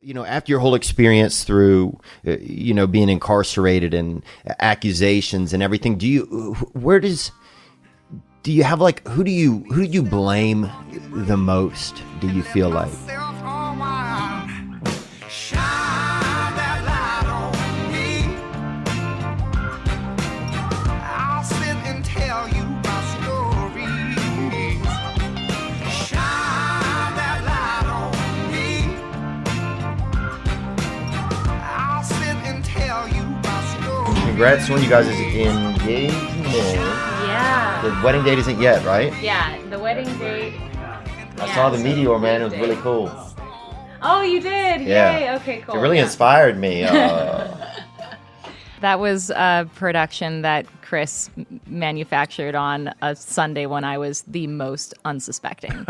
After your whole experience through, being incarcerated and accusations and everything, do you have like, who do you blame the most? Do you feel like? Congrats on you guys' engagement. Yeah. The wedding date isn't yet, right? Yeah, the wedding date. I saw the meteor, man. It was really cool. Oh, you did? Yeah. Yay. Okay, cool. It really inspired me. That was a production that Chris manufactured on a Sunday when I was the most unsuspecting.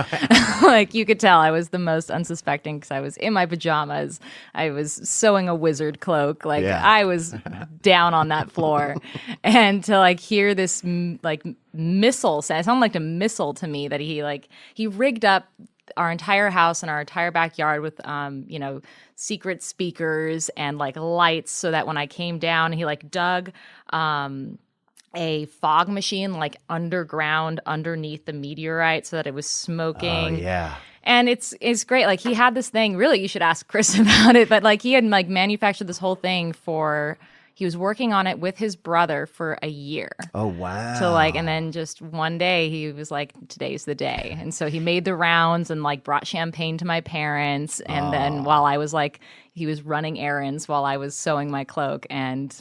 Like, you could tell I was the most unsuspecting because I was in my pajamas. I was sewing a wizard cloak. Like, yeah. I was down on that floor. And to, like, hear this, missile sound, it sounded like a missile to me that he rigged up our entire house and our entire backyard with, secret speakers and like lights so that when I came down, he like dug a fog machine like underground underneath the meteorite so that it was smoking. Oh, yeah. And it's great. Like, he had this thing, really, you should ask Chris about it, but like he had like manufactured this whole thing he was working on it with his brother for a year. Oh, wow. So and then just one day he was like, today's the day. And so he made the rounds and like brought champagne to my parents. And then while I was he was running errands while I was sewing my cloak, and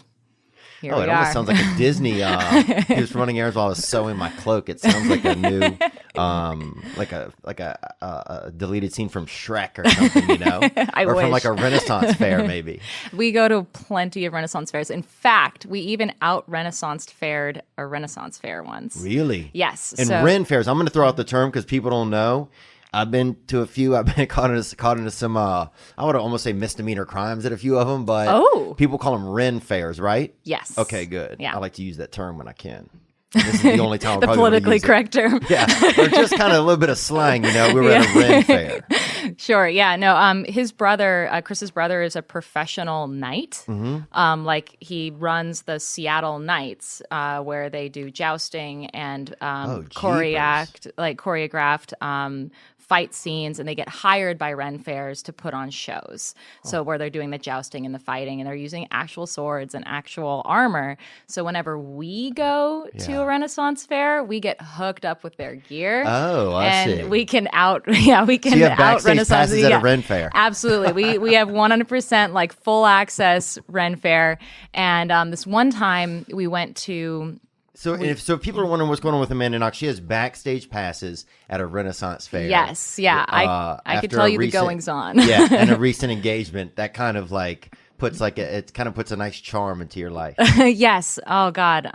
here we are. It almost sounds like a Disney. He was running errands while I was sewing my cloak. It sounds like a new, like a deleted scene from Shrek or something, I or wish. from like a Renaissance fair, maybe. We go to plenty of Renaissance fairs. In fact, we even out-Renaissance faired a Renaissance fair once. Really? Yes. And Ren fairs. I'm going to throw out the term because people don't know. I've been to a few. I've been caught into some, I would almost say misdemeanor crimes at a few of them, but people call them Ren fairs, right? Yes. Okay, good. Yeah. I like to use that term when I can. This is the only time I'll the probably politically use correct term. Yeah, or just kind of a little bit of slang, We were at a Ren fair. Sure, yeah. No, his brother, Chris's brother, is a professional knight. Mm-hmm. He runs the Seattle Knights, where they do jousting and choreographed fight scenes, and they get hired by Ren fairs to put on shows. So where they're doing the jousting and the fighting, and they're using actual swords and actual armor. So whenever we go to a Renaissance fair, we get hooked up with their gear. Oh, I see. And we can out Renaissance passes at a Ren fair. Absolutely. We have 100% like full access Ren fair. And this one time we went to. So if people are wondering what's going on with Amanda Knox, she has backstage passes at a Renaissance fair. Yes, yeah. I could tell you the goings on. Yeah, and a recent engagement that kind of like puts a nice charm into your life. Yes. Oh God.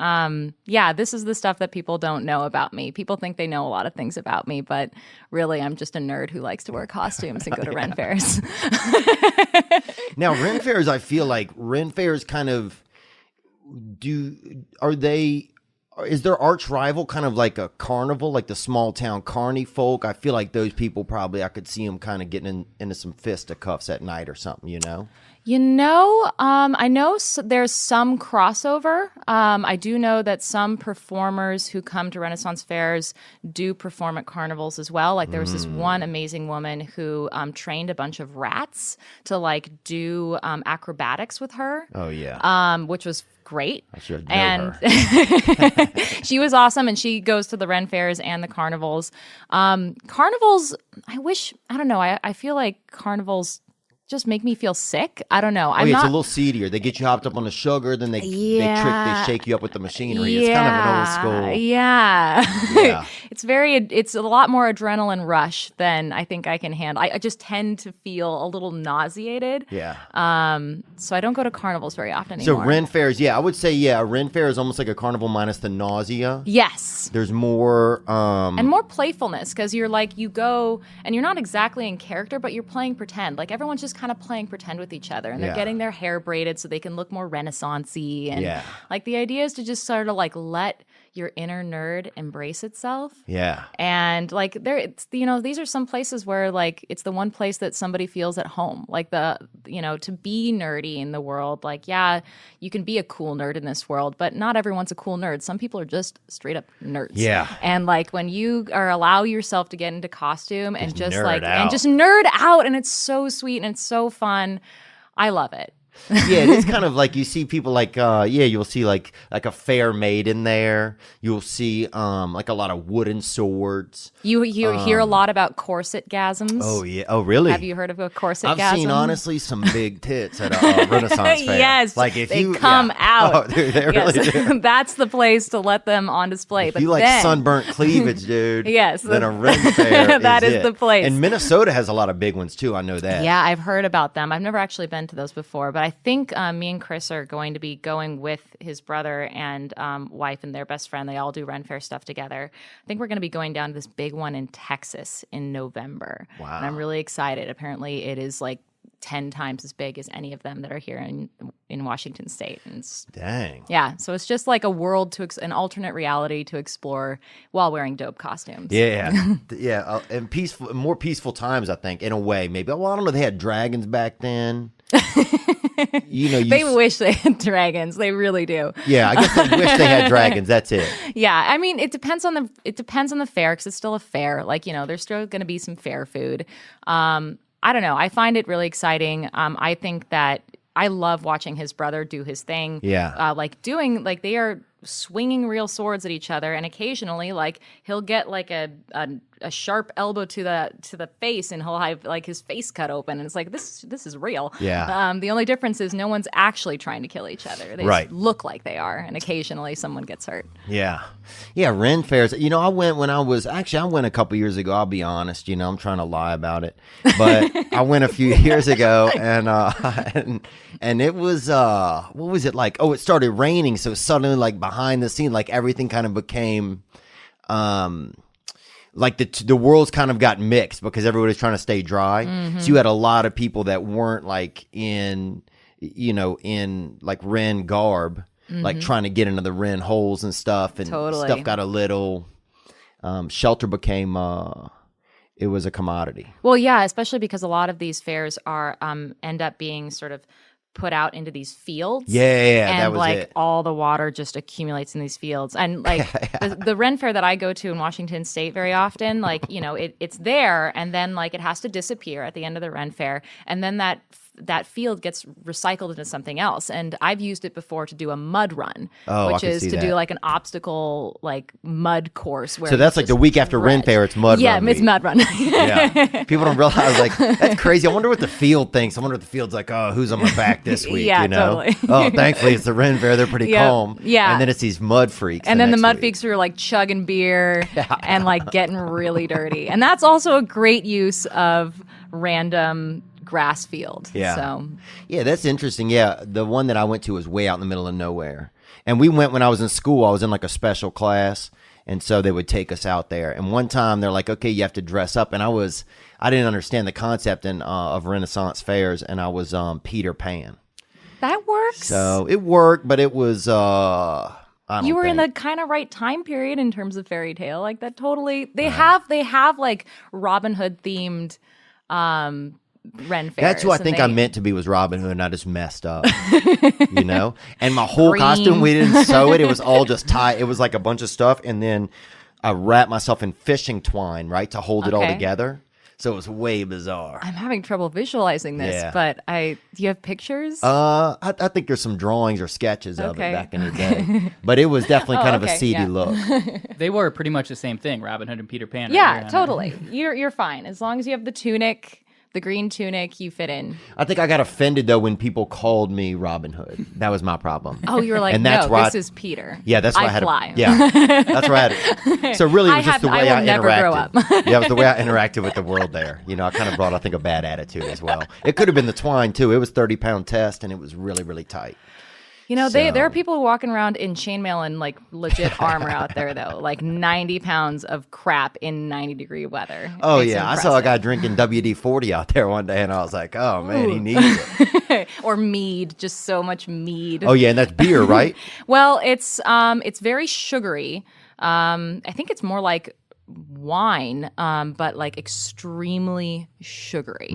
Yeah, this is the stuff that people don't know about me. People think they know a lot of things about me, but really I'm just a nerd who likes to wear costumes and go to Ren fairs. Now, Ren fairs, I feel like Ren fairs kind of is their arch rival kind of like a carnival, like the small town carny folk? I feel like those people I could see them kind of getting into some fisticuffs at night or something, I know there's some crossover. I do know that some performers who come to Renaissance fairs do perform at carnivals as well. Like there was this one amazing woman who trained a bunch of rats to do acrobatics with her. Oh yeah. Which was great. I should know and her. She was awesome, and she goes to the Ren fairs and the carnivals. Carnivals, I feel like carnivals just make me feel sick. I don't know. It's a little seedier. They get you hopped up on the sugar, then they shake you up with the machinery. It's kind of an old school. Yeah. It's a lot more adrenaline rush than I think I can handle. I just tend to feel a little nauseated. Yeah. So I don't go to carnivals very often anymore. So Ren fairs, I would say, a Ren fair is almost like a carnival minus the nausea. Yes. There's more and more playfulness, because you go and you're not exactly in character, but you're playing pretend. Like everyone's just kind of playing pretend with each other, and they're getting their hair braided so they can look more Renaissance-y. And like the idea is to just sort of like let your inner nerd embrace itself. Yeah. And like these are some places where like it's the one place that somebody feels at home. Like to be nerdy in the world, like, yeah, you can be a cool nerd in this world, but not everyone's a cool nerd. Some people are just straight up nerds. Yeah. And like when you allow yourself to get into costume and just nerd out, and it's so sweet and it's so fun. I love it. Yeah, it's kind of like you see people like you'll see like a fair maid in there. You'll see like a lot of wooden swords. You hear a lot about corset-gasms. Oh yeah. Oh really? Have you heard of a corset-gasm? I've seen honestly some big tits at a Renaissance fair. Yes, like if they come out. Oh, they really do. That's the place to let them on display. If you like sunburnt cleavage, dude. Yes, then a Ren fair. That is the place. And Minnesota has a lot of big ones too. I know that. Yeah, I've heard about them. I've never actually been to those before, but I think me and Chris are going to be going with his brother and wife and their best friend. They all do Ren Fair stuff together. I think we're going to be going down to this big one in Texas in November. Wow. And I'm really excited. Apparently it is like 10 times as big as any of them that are here in Washington State. And dang. Yeah, so it's just like a world an alternate reality to explore while wearing dope costumes. Yeah, yeah, and more peaceful times, I think, in a way. Maybe. Well, I don't know. They had dragons back then. They wish they had dragons. They really do. Yeah, I guess they wish they had dragons. That's it. Yeah, I mean, it depends on the fair because it's still a fair. Like, there's still going to be some fair food. I don't know. I find it really exciting. I think that I love watching his brother do his thing. Yeah. They are swinging real swords at each other, and occasionally, like, he'll get like a sharp elbow to the face, and he'll have like his face cut open, and it's like this is real. Yeah. The only difference is no one's actually trying to kill each other. They just look like they are, and occasionally someone gets hurt. Yeah. Yeah, Ren fairs. I went I went a couple years ago, I'll be honest, I'm trying to lie about it. But I went a few years ago and it was what was it like? Oh, it started raining, so suddenly like behind the scene, like everything kind of became like the worlds kind of got mixed because everybody's trying to stay dry. Mm-hmm. So you had a lot of people that weren't like in like Ren garb, like trying to get into the Ren holes and stuff, and stuff got a little shelter became it was a commodity. Well, yeah, especially because a lot of these fairs are end up being sort of put out into these fields. Yeah, and that was like it. All the water just accumulates in these fields. And like the Ren Fair that I go to in Washington State very often, like, it's there, and then like it has to disappear at the end of the Ren Fair, and then that field gets recycled into something else. And I've used it before to do a mud run, which is to do like an obstacle, like mud course. So that's like the week after Ren Fair, it's mud run. Yeah, it's mud run. Yeah. People don't realize, like, that's crazy. I wonder what the field thinks. I wonder if the field's like, oh, who's on my back this week? Yeah, totally. Oh, thankfully it's the Ren Fair. They're pretty calm. Yeah. And then it's these mud freaks. And then the mud freaks who are like chugging beer and like getting really dirty. And that's also a great use of random grass field. Yeah. So. Yeah, that's interesting. Yeah, the one that I went to was way out in the middle of nowhere. And we went when I was in school. I was in like a special class, and so they would take us out there. And one time they're like, okay, you have to dress up. And I didn't understand the concept of Renaissance fairs, and I was Peter Pan. That works. So it worked, but it was you were in the kind of right time period in terms of fairy tale. Like that totally they have like Robin Hood themed Ren fairs. That's who I think I meant to be was Robin Hood, and I just messed up. And my whole costume, we didn't sew it. It was all just tied. It was like a bunch of stuff, and then I wrapped myself in fishing twine, right, to hold it all together. So it was way bizarre. I'm having trouble visualizing this, but do you have pictures? I think there's some drawings or sketches of it back in the day. But it was definitely kind of a seedy look. They were pretty much the same thing, Robin Hood and Peter Pan. Yeah, totally. You're fine. As long as you have the tunic, the green tunic, you fit in. I think I got offended, though, when people called me Robin Hood. That was my problem. Oh, you were like, and that's this is Peter. Yeah, that's why I had fly. That's why I had it. So really, it was just the way I never interacted. Grow up. Yeah, it was the way I interacted with the world there. I kind of brought, I think, a bad attitude as well. It could have been the twine, too. It was 30-pound test, and it was really, really tight. there are people walking around in chainmail and like legit armor out there though, like 90 pounds of crap in 90-degree weather. Oh It's yeah, impressive. I saw a guy drinking WD-40 out there one day, and I was like, oh man, he needs it. Or mead, just so much mead. Oh yeah, and that's beer, right? Well, it's very sugary. I think it's more like wine, but like extremely sugary.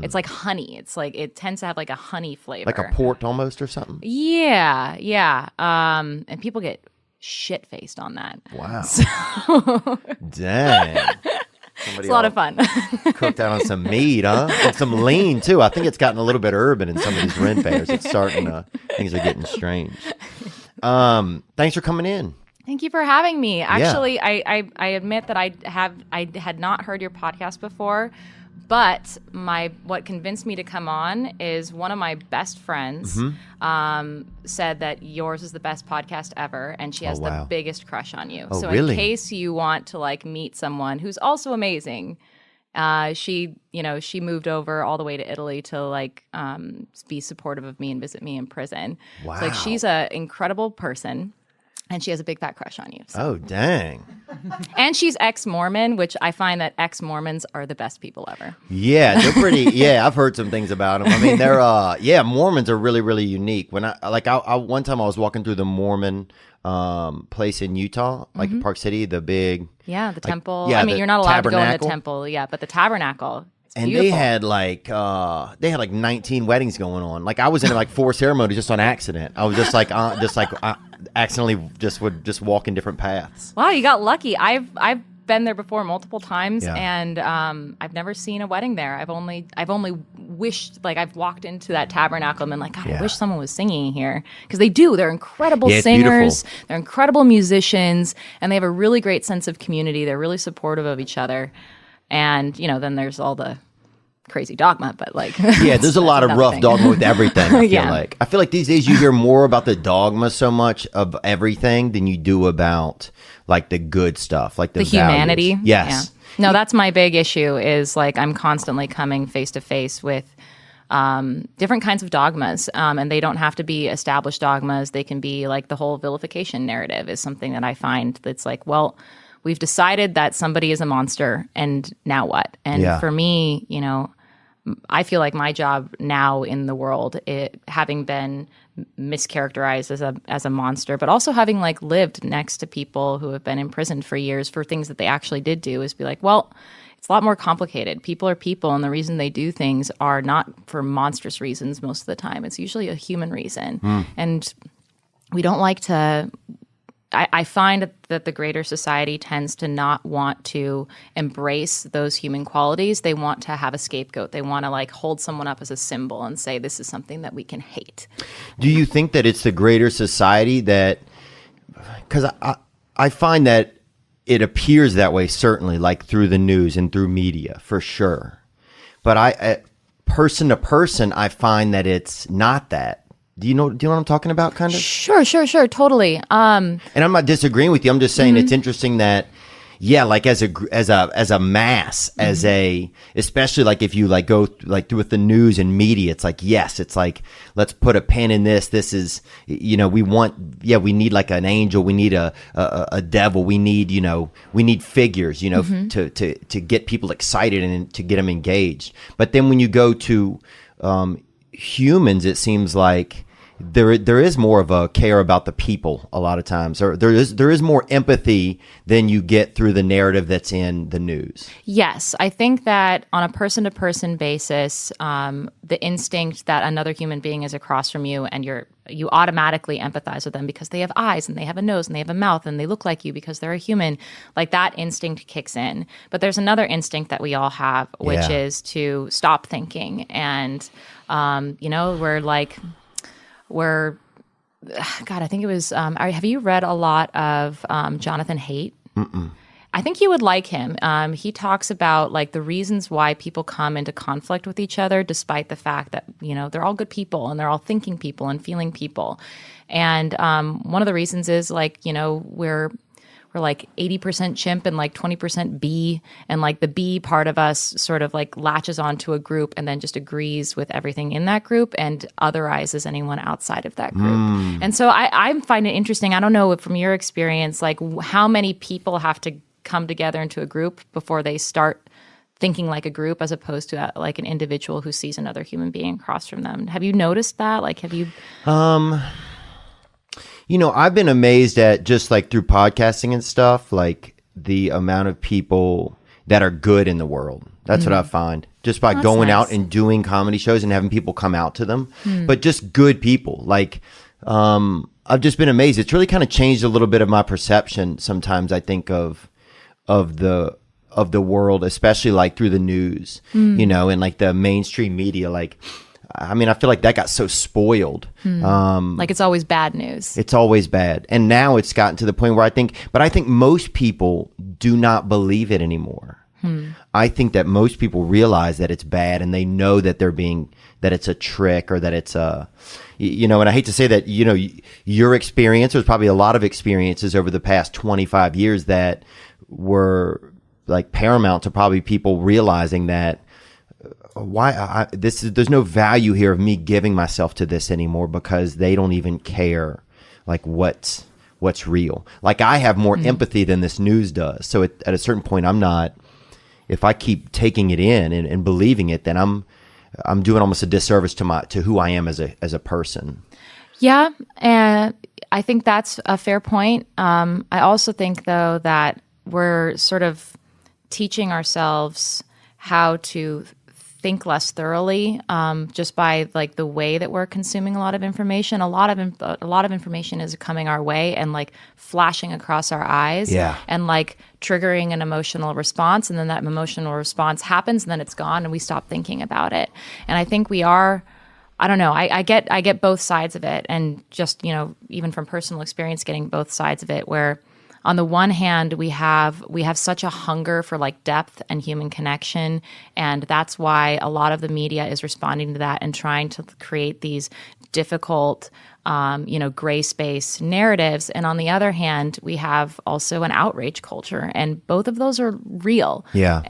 It's like honey. It's like it tends to have like a honey flavor, Like a port almost or something. Yeah. And people get shit faced on that. Wow. So Dang. it's a lot of fun. Cooked out on some meat, huh? And some lean too. I think it's gotten a little bit urban in some of these Ren fairs. It's starting to, things are getting strange. Thanks for coming in. Thank you for having me. Actually, I admit that I had not heard your podcast before, but what convinced me to come on is one of my best friends said that yours is the best podcast ever, and she has the biggest crush on you. Oh, so really? in case you want to like meet someone who's also amazing, she moved over all the way to Italy to like be supportive of me and visit me in prison. Wow. So, like, she's an incredible person. And she has a big fat crush on you. So. Oh, dang. And she's ex-Mormon, which I find that ex-Mormons are the best people ever. Yeah, they're pretty. Yeah, I've heard some things about them. I mean, they're Mormons are really, really unique. When I one time I was walking through the Mormon place in Utah, like in Park City, the big the temple. yeah, I mean, the you're not allowed to go in the tabernacle. temple, but the tabernacle. And beautiful. they had like 19 weddings going on. Like I was in like 4 ceremonies just on accident. I was just like accidentally would walk in different paths. Wow, you got lucky. I've been there before multiple times, Yeah. and I've never seen a wedding there. I've only wished, like, I've walked into that tabernacle and been like, God, I wish someone was singing here, because they do. They're incredible singers. Beautiful. They're incredible musicians, and they have a really great sense of community. They're really supportive of each other, and then there's all the crazy dogma, but like there's a lot of rough dogma with everything. I feel like these days you hear more about the dogma so much of everything than you do about like the good stuff, like the humanity. values. Yes. Yeah. No, that's my big issue, is like I'm constantly coming face to face with different kinds of dogmas, and they don't have to be established dogmas. They can be like the whole vilification narrative is something that I find that's like, well, we've decided that somebody is a monster, and now what? And for me, I feel like my job now in the world, having been mischaracterized as a monster, but also having like lived next to people who have been imprisoned for years for things that they actually did do, is be like, well, it's a lot more complicated. People are people, and the reason they do things are not for monstrous reasons most of the time. It's usually a human reason. And we don't like to... I find that the greater society tends to not want to embrace those human qualities. They want to have a scapegoat. They want to like hold someone up as a symbol and say, this is something that we can hate. Do you think that it's the greater society that, because I find that it appears that way, certainly, like through the news and through media, for sure. But person to person, I find that it's not that. Do you know what I'm talking about, kind of? Sure, totally. And I'm not disagreeing with you. I'm just saying it's interesting that, like as a mass, especially like if you like go like through with the news and media, it's like, yes, it's like, let's put a pin in this. This is, we need like an angel. We need a devil. We need, we need figures, to get people excited and to get them engaged. But then when you go to humans, it seems like there is more of a care about the people a lot of times, or there is more empathy than you get through the narrative that's in the news. Yes, I think that on a person-to-person basis, the instinct that another human being is across from you, and you automatically empathize with them because they have eyes and they have a nose and they have a mouth and they look like you because they're a human. Like that instinct kicks in. But there's another instinct that we all have, which is to stop thinking. And I think it was, have you read a lot of Jonathan Haidt? Mm-mm. I think you would like him. He talks about like the reasons why people come into conflict with each other, despite the fact that, they're all good people and they're all thinking people and feeling people. And one of the reasons is like, we're we're like 80% chimp and like 20% bee, and like the bee part of us sort of like latches onto a group and then just agrees with everything in that group and otherizes anyone outside of that group. And so I find it interesting. I don't know if from your experience, like how many people have to come together into a group before they start thinking like a group as opposed to like an individual who sees another human being across from them. Have you noticed that? Like, have you? I've been amazed at just like through podcasting and stuff, like the amount of people that are good in the world. That's what I find just by going out and doing comedy shows and having people come out to them, but just good people. Like, I've just been amazed. It's really kind of changed a little bit of my perception. Sometimes I think of the world, especially like through the news, and like the mainstream media. Like, I mean, I feel like that got so spoiled. Like it's always bad news. It's always bad. And now it's gotten to the point where I think most people do not believe it anymore. I think that most people realize that it's bad and they know that that it's a trick or that it's and I hate to say that, your experience, there's probably a lot of experiences over the past 25 years that were like paramount to probably people realizing that there's no value here of me giving myself to this anymore because they don't even care like what's real. Like I have more empathy than this news does. So at a certain point, if I keep taking it in and believing it, then I'm doing almost a disservice to who I am as a person. Yeah. And I think that's a fair point. I also think though that we're sort of teaching ourselves how to think less thoroughly, just by like the way that we're consuming a lot of information. A lot of information is coming our way and like flashing across our eyes, and like triggering an emotional response, and then that emotional response happens, and then it's gone, and we stop thinking about it. And I think we are. I don't know. I get both sides of it, and just even from personal experience, getting both sides of it, where on the one hand, we have such a hunger for like depth and human connection, and that's why a lot of the media is responding to that and trying to create these difficult, gray space narratives. And on the other hand, we have also an outrage culture, and both of those are real. Yeah.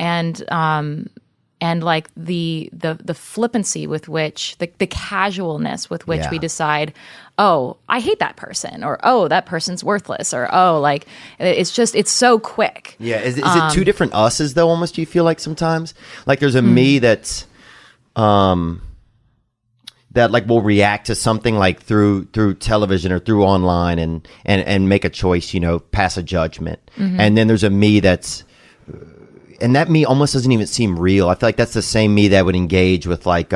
And like the flippancy with which the casualness with which we decide, oh, I hate that person, or oh, that person's worthless, or oh, like it's so quick. Yeah. Is it two different us's though? Almost, do you feel like sometimes like there's a me that's that like will react to something like through television or through online and make a choice, pass a judgment, and then there's a me that's. And that me almost doesn't even seem real. I feel like that's the same me that would engage with like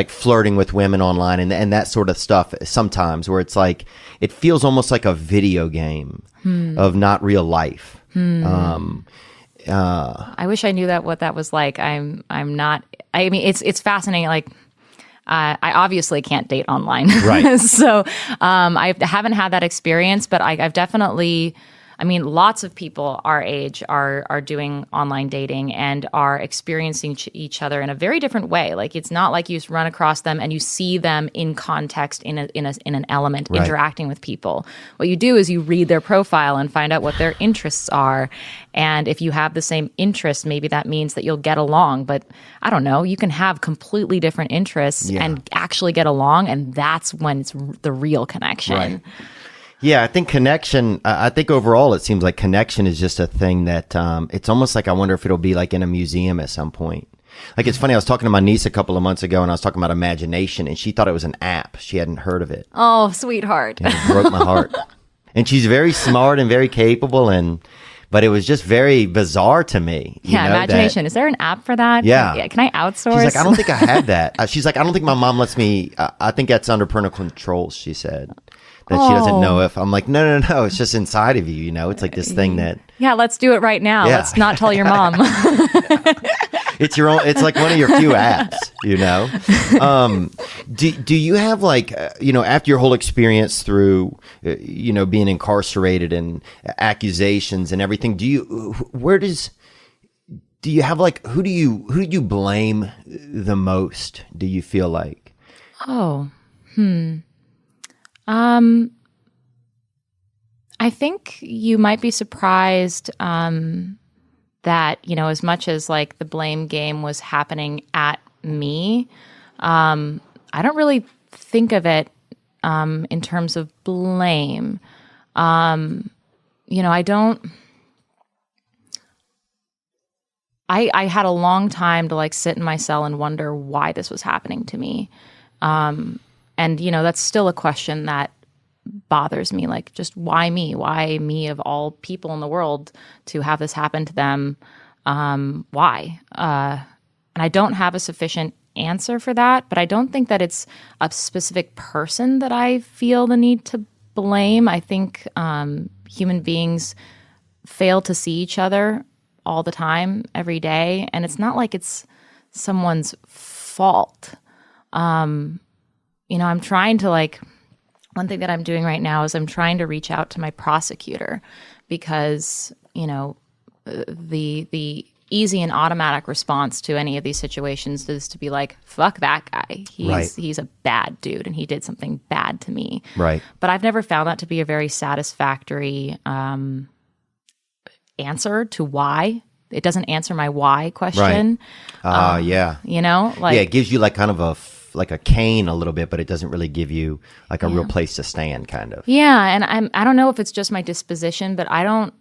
flirting with women online and that sort of stuff sometimes, where it's like it feels almost like a video game of not real life. I wish I knew what that was like. I'm not. I mean, it's fascinating. Like I obviously can't date online, right? So I haven't had that experience, but I've definitely. I mean, lots of people our age are doing online dating and are experiencing each other in a very different way. Like it's not like you run across them and you see them in context in an element interacting with people. What you do is you read their profile and find out what their interests are. And if you have the same interests, maybe that means that you'll get along. But I don't know, you can have completely different interests and actually get along, and that's when it's the real connection. Right. Yeah, I think connection, I think overall it seems like connection is just a thing that it's almost like I wonder if it'll be like in a museum at some point. Like it's funny, I was talking to my niece a couple of months ago and I was talking about imagination, and she thought it was an app. She hadn't heard of it. Oh, sweetheart. And it broke my heart. And she's very smart and very capable, but it was just very bizarre to me. Imagination. Is there an app for that? Yeah. Can I outsource? She's like, I don't think I have that. She's like, I don't think my mom lets me. I think that's under parental controls, she said. That she doesn't know if. I'm like, no. It's just inside of you, It's like this thing that. Yeah, let's do it right now. Yeah. Let's not tell your mom. It's your own. It's like one of your few apps, Do you have like, after your whole experience through, being incarcerated and accusations and everything, do you have like, who do you blame the most? Do you feel like? I think you might be surprised that, as much as like the blame game was happening at me, I don't really think of it in terms of blame. I don't. I had a long time to like sit in my cell and wonder why this was happening to me. And, that's still a question that bothers me. Like, just why me? Why me of all people in the world to have this happen to them? Why? And I don't have a sufficient answer for that, but I don't think that it's a specific person that I feel the need to blame. I think human beings fail to see each other all the time, every day, and it's not like it's someone's fault. I'm trying to one thing that I'm doing right now is I'm trying to reach out to my prosecutor because, the easy and automatic response to any of these situations is to be like, fuck that guy. He's a bad dude and he did something bad to me. Right. But I've never found that to be a very satisfactory answer to why. It doesn't answer my why question. Right. Yeah. It gives you like kind of a cane a little bit, but it doesn't really give you like a real place to stand, kind of. Yeah, and I don't know if it's just my disposition, but I don't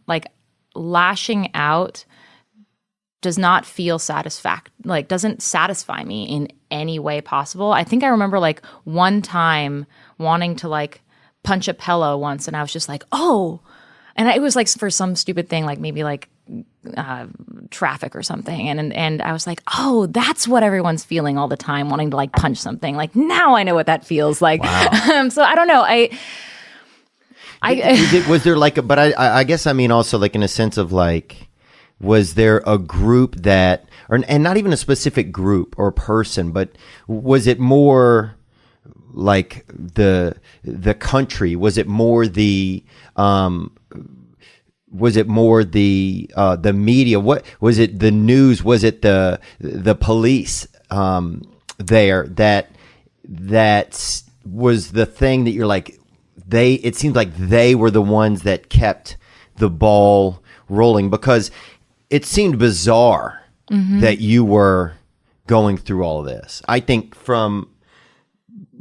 lashing out does not feel doesn't satisfy me in any way possible. I think I remember one time wanting to punch a pillow once, and I was just like, oh, and it was for some stupid thing, maybe traffic or something, and I was like, oh, that's what everyone's feeling all the time, wanting to punch something. Now I know what that feels like. Wow. So I don't know. Was there but I guess I mean also in a sense of was there a group that, and not even a specific group or person, but was it more the country? Was it more the the media? What was it? The news? Was it the police there that was the thing that you're it seems like they were the ones that kept the ball rolling, because it seemed bizarre that you were going through all of this. I think from,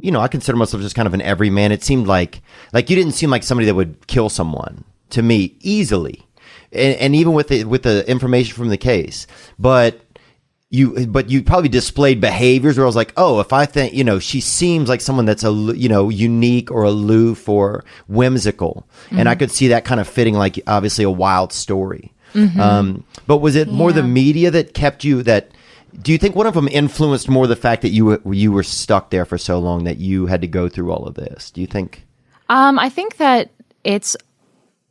I consider myself just kind of an everyman. It seemed like you didn't seem like somebody that would kill someone to me easily. And even with the information from the case, but you probably displayed behaviors where I was like, oh, if I think, she seems like someone that's unique or aloof or whimsical. And I could see that kind of fitting obviously a wild story. But was it more the media that kept you, do you think one of them influenced more the fact that you were stuck there for so long that you had to go through all of this? Do you think? I think that it's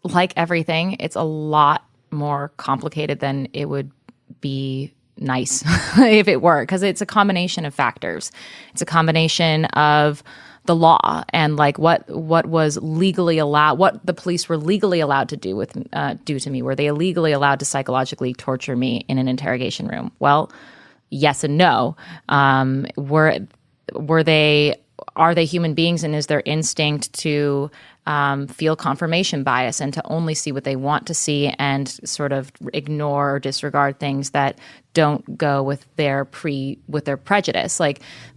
like everything. It's a lot more complicated than it would be nice if it were, because it's a combination of factors. It's a combination of the law and what was legally allowed, what the police were legally allowed to do to me. Were they illegally allowed to psychologically torture me in an interrogation room? Well, yes and no. Are they human beings, and is their instinct to feel confirmation bias and to only see what they want to see and sort of ignore or disregard things that don't go with their prejudice?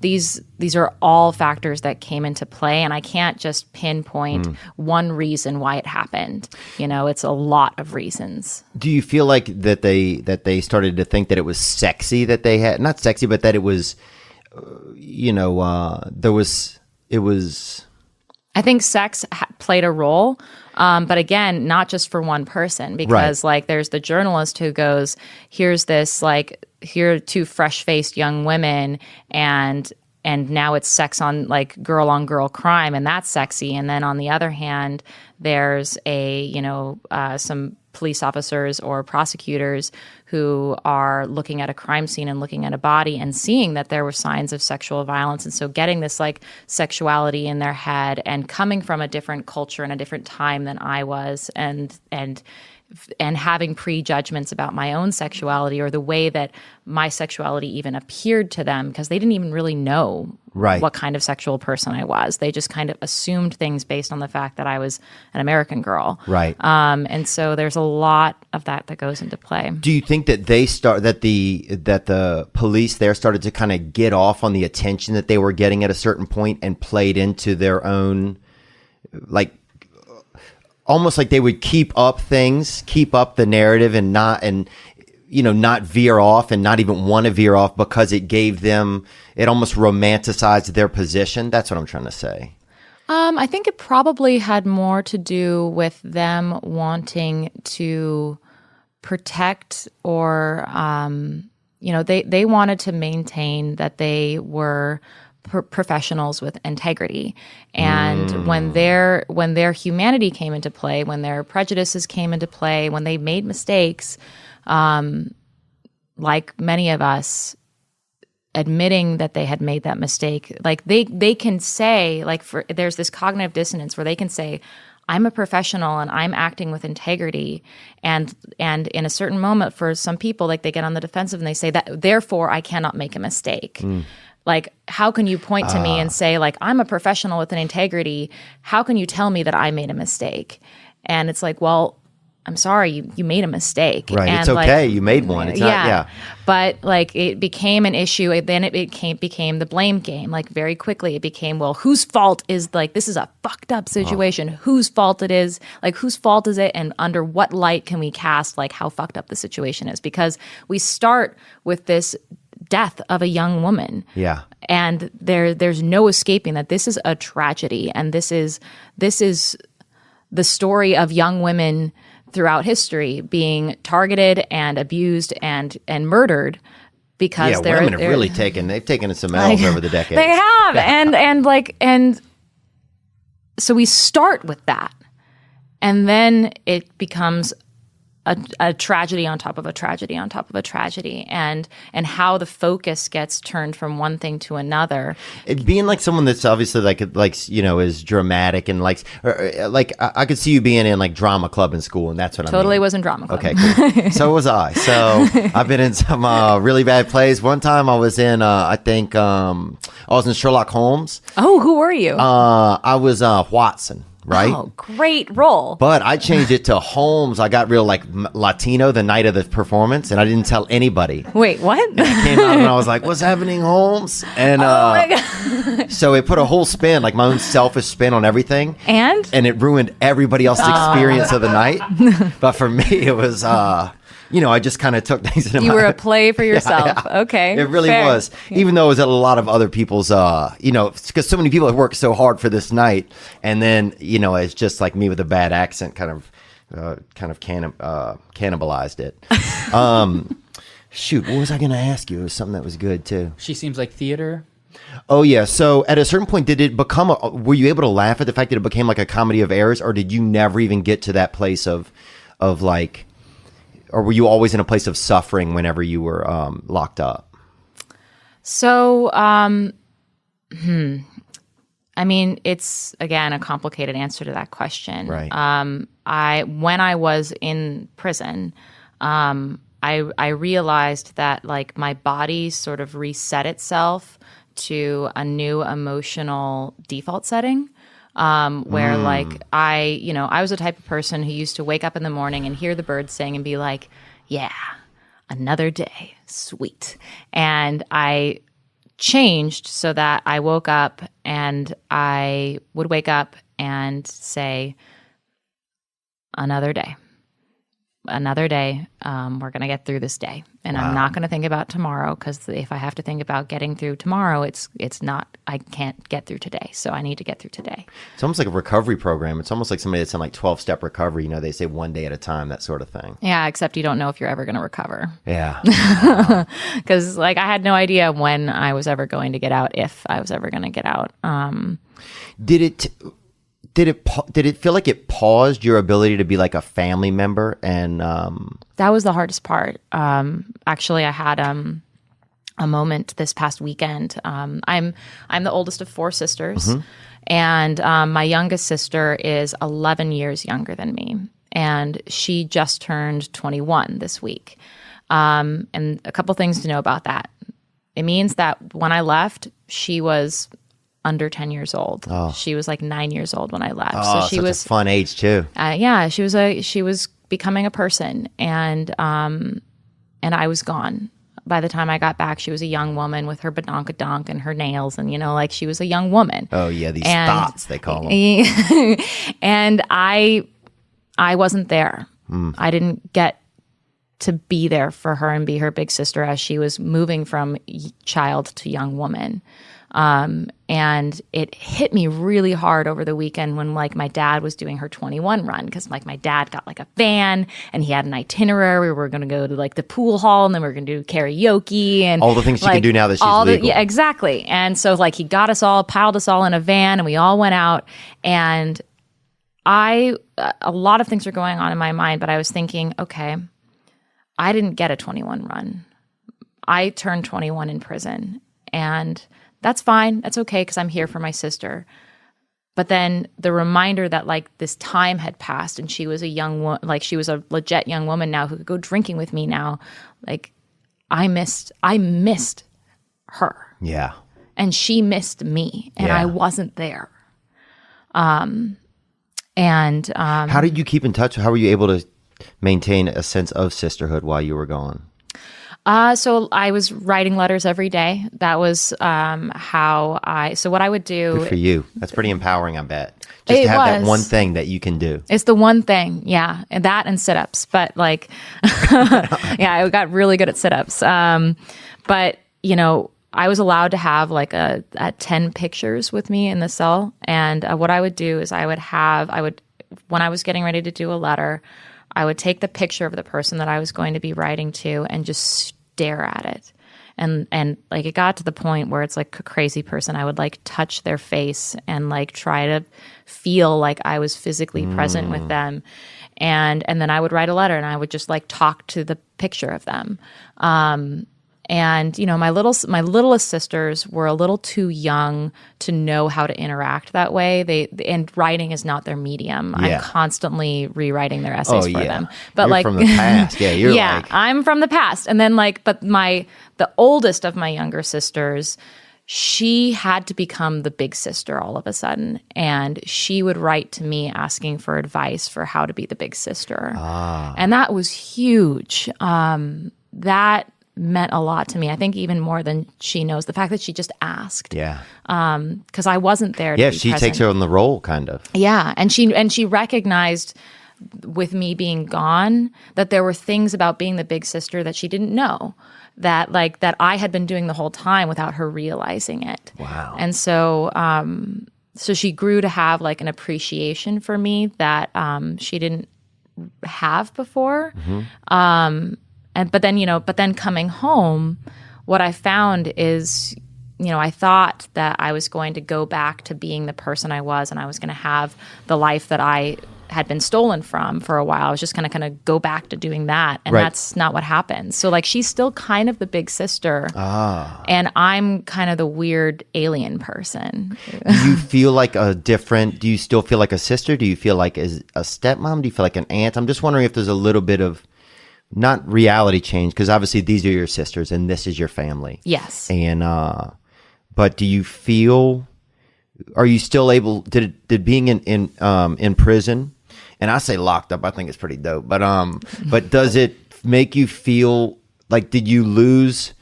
These are all factors that came into play, and I can't just pinpoint one reason why it happened. It's a lot of reasons. Do you feel like that they started to think that it was sexy, that they had, not sexy, but that it was it was. I think sex played a role, but again, not just for one person, because there's the journalist who goes, here's this, here are two fresh-faced young women, and now it's sex on girl-on-girl crime, and that's sexy. And then on the other hand, there's some police officers or prosecutors who are looking at a crime scene and looking at a body and seeing that there were signs of sexual violence. And so getting this sexuality in their head and coming from a different culture and a different time than I was, and and having prejudgments about my own sexuality or the way that my sexuality even appeared to them, because they didn't even really know what kind of sexual person I was. They just kind of assumed things based on the fact that I was an American girl. Right. And so there's a lot of that goes into play. Do you think that the police there started to kind of get off on the attention that they were getting at a certain point and played into their own, like, almost like they would keep up the narrative and not veer off and not even want to veer off because it gave them, it almost romanticized their position? That's what I'm trying to say. I think it probably had more to do with them wanting to protect or, they wanted to maintain that they were professionals with integrity. And when their humanity came into play, when their prejudices came into play, when they made mistakes, like many of us, admitting that they had made that mistake, like they can say, like, there's this cognitive dissonance where they can say, I'm a professional and I'm acting with integrity, and in a certain moment, for some people, like, they get on the defensive and they say that therefore I cannot make a mistake. Like, how can you point to me and say, like, I'm a professional with an integrity? How can you tell me that I made a mistake? And it's like, well, I'm sorry, you made a mistake. Right. And it's okay. You made one. It's not. But like, it became an issue. Then it became the blame game. Like, very quickly it became, well, whose fault is, like, this is a fucked up situation. Whose fault it is? Like, whose fault is it? And under what light can we cast, like, how fucked up the situation is? Because we start with this death of a young woman. Yeah. And there's no escaping that this is a tragedy. And this is the story of young women throughout history being targeted and abused and murdered because women have really taken some L's over the decades. They have. and so we start with that. And then it becomes a tragedy on top of a tragedy on top of a tragedy, and how the focus gets turned from one thing to another. It being like someone that's obviously like is dramatic and I could see you being in like drama club in school, and that's what I totally was in drama club. Okay, cool. So was I. So I've been in some really bad plays. One time I was in I was in Sherlock Holmes. Oh, who were you? I was Watson. Right? Oh, great role. But I changed it to Holmes. I got real like Latino the night of the performance, and I didn't tell anybody. Wait, what? And I came out and I was like, "What's happening, Holmes?" And oh my God. So it put a whole spin, like my own selfish spin on everything, and it ruined everybody else's experience of the night. But for me, it was. I just kind of took things into You were a play for yourself. Yeah. Okay. It really fair. was. Even though it was at a lot of other people's, because so many people have worked so hard for this night. And then, it's just like me with a bad accent kind of cannibalized it. Shoot, what was I going to ask you? It was something that was good too. She seems like theater. Oh, yeah. So at a certain point, did it become, were you able to laugh at the fact that it became like a comedy of errors, or did you never even get to that place of like, or were you always in a place of suffering whenever you were locked up? So, I mean, it's, again, a complicated answer to that question. Right. When I was in prison, I realized that, like, my body sort of reset itself to a new emotional default setting. Where like I was the type of person who used to wake up in the morning and hear the birds sing and be like, yeah, another day, sweet. And I changed so that I woke up and I would wake up and say, another day. We're going to get through this day. And wow. I'm not going to think about tomorrow, because if I have to think about getting through tomorrow, it's not, I can't get through today. So I need to get through today. It's almost like a recovery program. It's almost like somebody that's in like 12-step recovery. They say one day at a time, that sort of thing. Yeah, except you don't know if you're ever going to recover. Yeah. Because like I had no idea when I was ever going to get out, if I was ever going to get out. Did it feel like it paused your ability to be like a family member? And that was the hardest part. Actually, I had a moment this past weekend. I'm the oldest of 4 sisters, mm-hmm. and my youngest sister is 11 years younger than me. and she just turned 21 this week. And a couple things to know about that. It means that when I left, she was under 10 years old. Oh. She was like 9 years old when I left. Oh, so she was a fun age too. Yeah, she was becoming a person, and I was gone. By the time I got back, she was a young woman with her badonkadonk and her nails, and like she was a young woman. Oh yeah, these thoughts they call them. And I wasn't there. I didn't get to be there for her and be her big sister as she was moving from child to young woman. And it hit me really hard over the weekend when like my dad was doing her 21 run, because like my dad got like a van and he had an itinerary. We were going to go to like the pool hall, and then we were going to do karaoke and all the things she can do now that she's legal. Yeah, exactly. And so like he got us all, piled us all in a van, and we all went out. And a lot of things were going on in my mind, but I was thinking, okay, I didn't get a 21 run. I turned 21 in prison, and that's fine. That's okay, because I'm here for my sister. But then the reminder that like this time had passed, and she was she was a legit young woman now who could go drinking with me now. Like I missed her. Yeah. And she missed me, and I wasn't there. How did you keep in touch? How were you able to maintain a sense of sisterhood while you were gone? So I was writing letters every day. That was so what I would do. Good for you. That's pretty empowering, I bet. Just to have that one thing that you can do. It's the one thing, yeah. And that and sit-ups. But like, yeah, I got really good at sit-ups. But, I was allowed to have like a 10 pictures with me in the cell. And what I would do is when I was getting ready to do a letter, I would take the picture of the person that I was going to be writing to and just stare at it. And like it got to the point where it's like a crazy person. I would like touch their face and like try to feel like I was physically present with them. And then I would write a letter, and I would just like talk to the picture of them. And my littlest sisters were a little too young to know how to interact that way. And writing is not their medium. Yeah. I'm constantly rewriting their essays for them. But you're like from the past, you're I'm from the past. And then but the oldest of my younger sisters, she had to become the big sister all of a sudden, and she would write to me asking for advice for how to be the big sister, and that was huge. That meant a lot to me. I think even more than she knows. The fact that she just asked. Yeah. Because I wasn't there to be she present. Takes her on the role, kind of. Yeah. And she recognized with me being gone that there were things about being the big sister that she didn't know, that I had been doing the whole time without her realizing it. Wow. And so so she grew to have like an appreciation for me that she didn't have before. Mm-hmm. But then coming home, what I found is, I thought that I was going to go back to being the person I was, and I was going to have the life that I had been stolen from for a while. I was just going to kind of go back to doing that, and that's not what happened. So like she's still kind of the big sister, and I'm kind of the weird alien person. Do you feel like do you still feel like a sister? Do you feel like a stepmom? Do you feel like an aunt? I'm just wondering if there's a little bit of not reality change, because obviously these are your sisters and this is your family. Yes. And but do you feel? Are you still able? Did being in prison, and I say locked up, I think it's pretty dope. But does it make you feel like? Did you lose?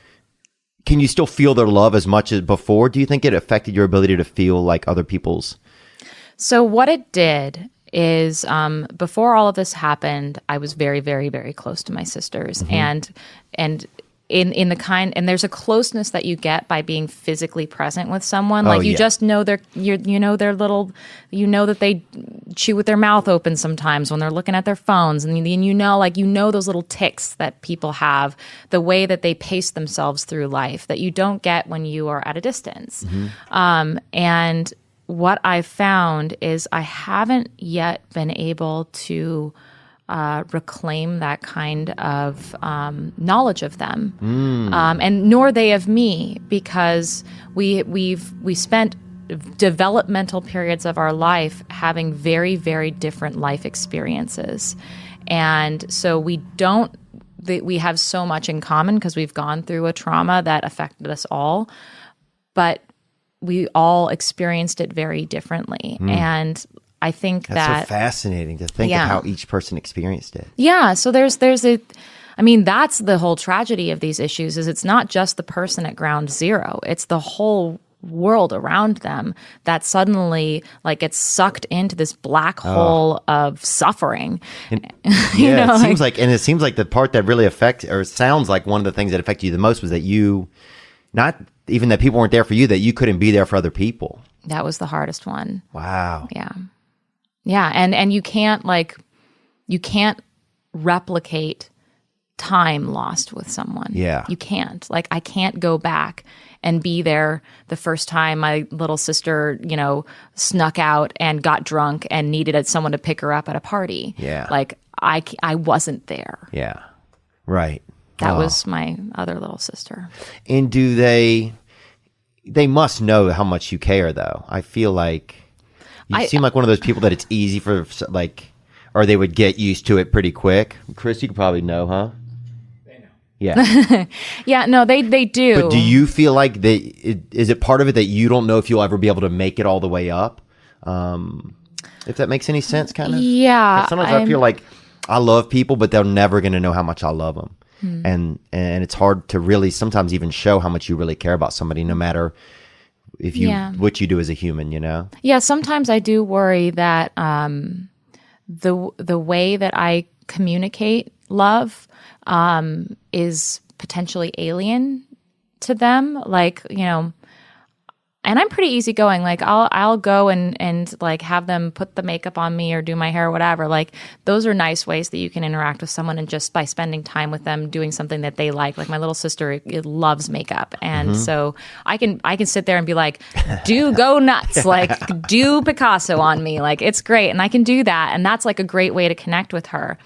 Can you still feel their love as much as before? Do you think it affected your ability to feel like other people's? So what it did is before all of this happened, I was very, very, very close to my sisters, and in the kind, and there's a closeness that you get by being physically present with someone. Like you just know their little, that they chew with their mouth open sometimes when they're looking at their phones, and those little tics that people have, the way that they pace themselves through life that you don't get when you are at a distance, and what I found is I haven't yet been able to reclaim that kind of knowledge of them, and nor they of me, because we spent developmental periods of our life having very, very different life experiences. And so we have so much in common because we've gone through a trauma that affected us all, but we all experienced it very differently. And I think that's so fascinating to think of how each person experienced it. Yeah. So there's that's the whole tragedy of these issues is it's not just the person at ground zero. It's the whole world around them that suddenly like gets sucked into this black hole of suffering. And, it seems like the part that really affects, or sounds like one of the things that affected you the most was that you, not even that people weren't there for you, that you couldn't be there for other people. That was the hardest one. Wow. Yeah. Yeah. And you can't replicate time lost with someone. Yeah. You can't. Like, I can't go back and be there the first time my little sister, snuck out and got drunk and needed someone to pick her up at a party. Yeah. Like, I wasn't there. Yeah. Right. That was my other little sister. And do they must know how much you care, though. I feel like you seem like one of those people that it's easy for, like, or they would get used to it pretty quick. Chris, you could probably know, huh? They know. Yeah. Yeah, no, they do. But do you feel like is it part of it that you don't know if you'll ever be able to make it all the way up? If that makes any sense, kind of? Yeah. Sometimes I feel like I love people, but they're never going to know how much I love them. And it's hard to really sometimes even show how much you really care about somebody, no matter what you do as a human, Yeah, sometimes I do worry that the way that I communicate love is potentially alien to them. Like, and I'm pretty easygoing. Like, I'll go and like have them put the makeup on me or do my hair or whatever. Like, those are nice ways that you can interact with someone, and just by spending time with them, doing something that they like. Like my little sister, it loves makeup, and so I can sit there and be like, "Do go nuts!" Like, do Picasso on me. Like, it's great, and I can do that, and that's like a great way to connect with her.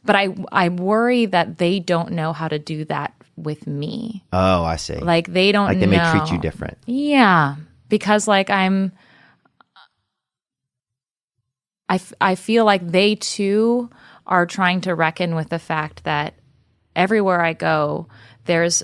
But I worry that they don't know how to do that with me. Oh, I see. Like, they don't like they know. may treat you different. Yeah. Because like I feel like they too are trying to reckon with the fact that everywhere I go, there's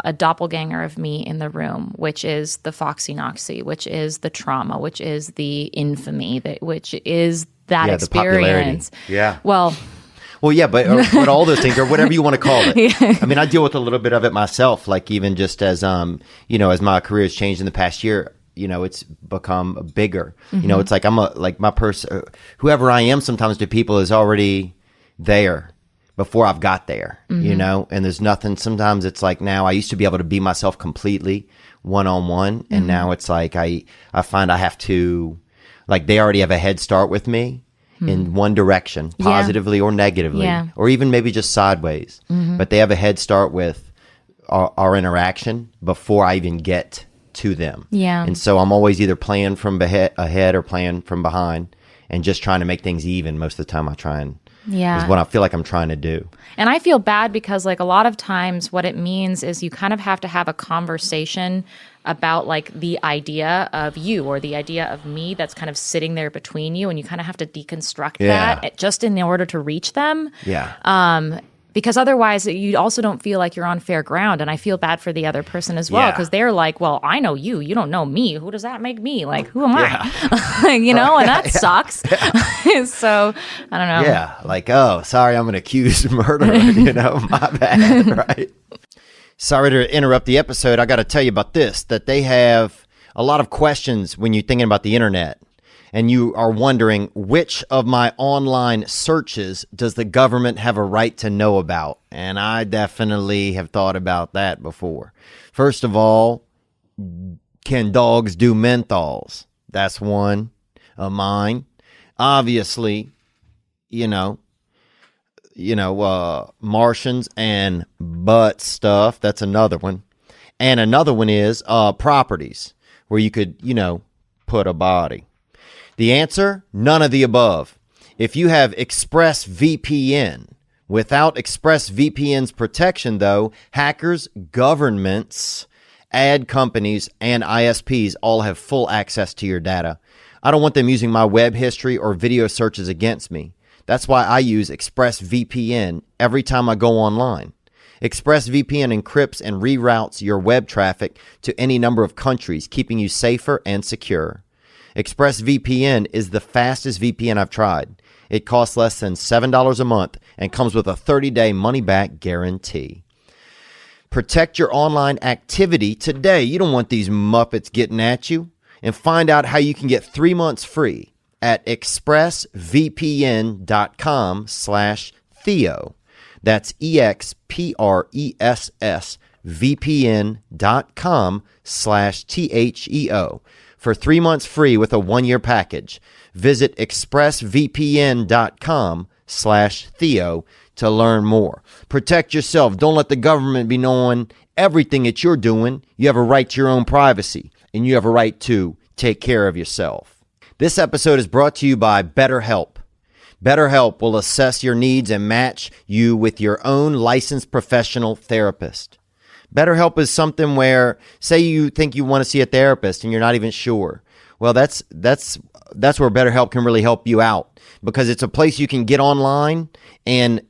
a doppelganger of me in the room, which is the Foxy Noxy, which is the trauma, which is the infamy, which is that experience. The popularity. Yeah. Well, yeah, but all those things, or whatever you want to call it. Yeah. I mean, I deal with a little bit of it myself. Like, even just as as my career has changed in the past year, it's become bigger. Mm-hmm. It's like my person, whoever I am sometimes to people is already there before I've got there, and there's nothing. Sometimes it's like, now I used to be able to be myself completely one-on-one, and now it's like I find I have to, like, they already have a head start with me in one direction, positively or negatively, or even maybe just sideways. But they have a head start with our interaction before I even get to them. Yeah. And so I'm always either playing from ahead or playing from behind, and just trying to make things even. Most of the time I try and is what I feel like I'm trying to do. And I feel bad because, like, a lot of times what it means is you kind of have to have a conversation about, like, the idea of you or the idea of me that's kind of sitting there between you, and you kind of have to deconstruct that just in order to reach them. Yeah. Because otherwise you also don't feel like you're on fair ground, and I feel bad for the other person as well, because they're like, well, I know you don't know me, who does that make me? Like, who am I? And that sucks. So I don't know. Like, oh, sorry, I'm an accused murderer. My bad. Right. Sorry to interrupt the episode. I got to tell you about this, that they have a lot of questions when you're thinking about the internet, and you are wondering, which of my online searches does the government have a right to know about? And I definitely have thought about that before. First of all, can dogs do menthols? That's one of mine. Obviously, Martians and butt stuff. That's another one. And another one is properties, where you could, put a body. The answer, none of the above. If you have ExpressVPN, without ExpressVPN's protection, though, hackers, governments, Ad companies and ISPs all have full access to your data. I don't want them using my web history or video searches against me. That's why I use ExpressVPN every time I go online. ExpressVPN encrypts and reroutes your web traffic to any number of countries, keeping you safer and secure. ExpressVPN is the fastest VPN I've tried. It costs less than $7 a month and comes with a 30-day money-back guarantee. Protect your online activity today. You don't want these Muppets getting at you. And find out how you can get 3 months free at expressvpn.com/Theo. That's expressvpn.com/THEO for 3 months free with a 1-year package. Visit expressvpn.com/Theo to learn more. Protect yourself. Don't let the government be knowing everything that you're doing. You have a right to your own privacy, and you have a right to take care of yourself. This episode is brought to you by BetterHelp. BetterHelp will assess your needs and match you with your own licensed professional therapist. BetterHelp is something where, say you think you want to see a therapist and you're not even sure. Well, that's where BetterHelp can really help you out, because it's a place you can get online and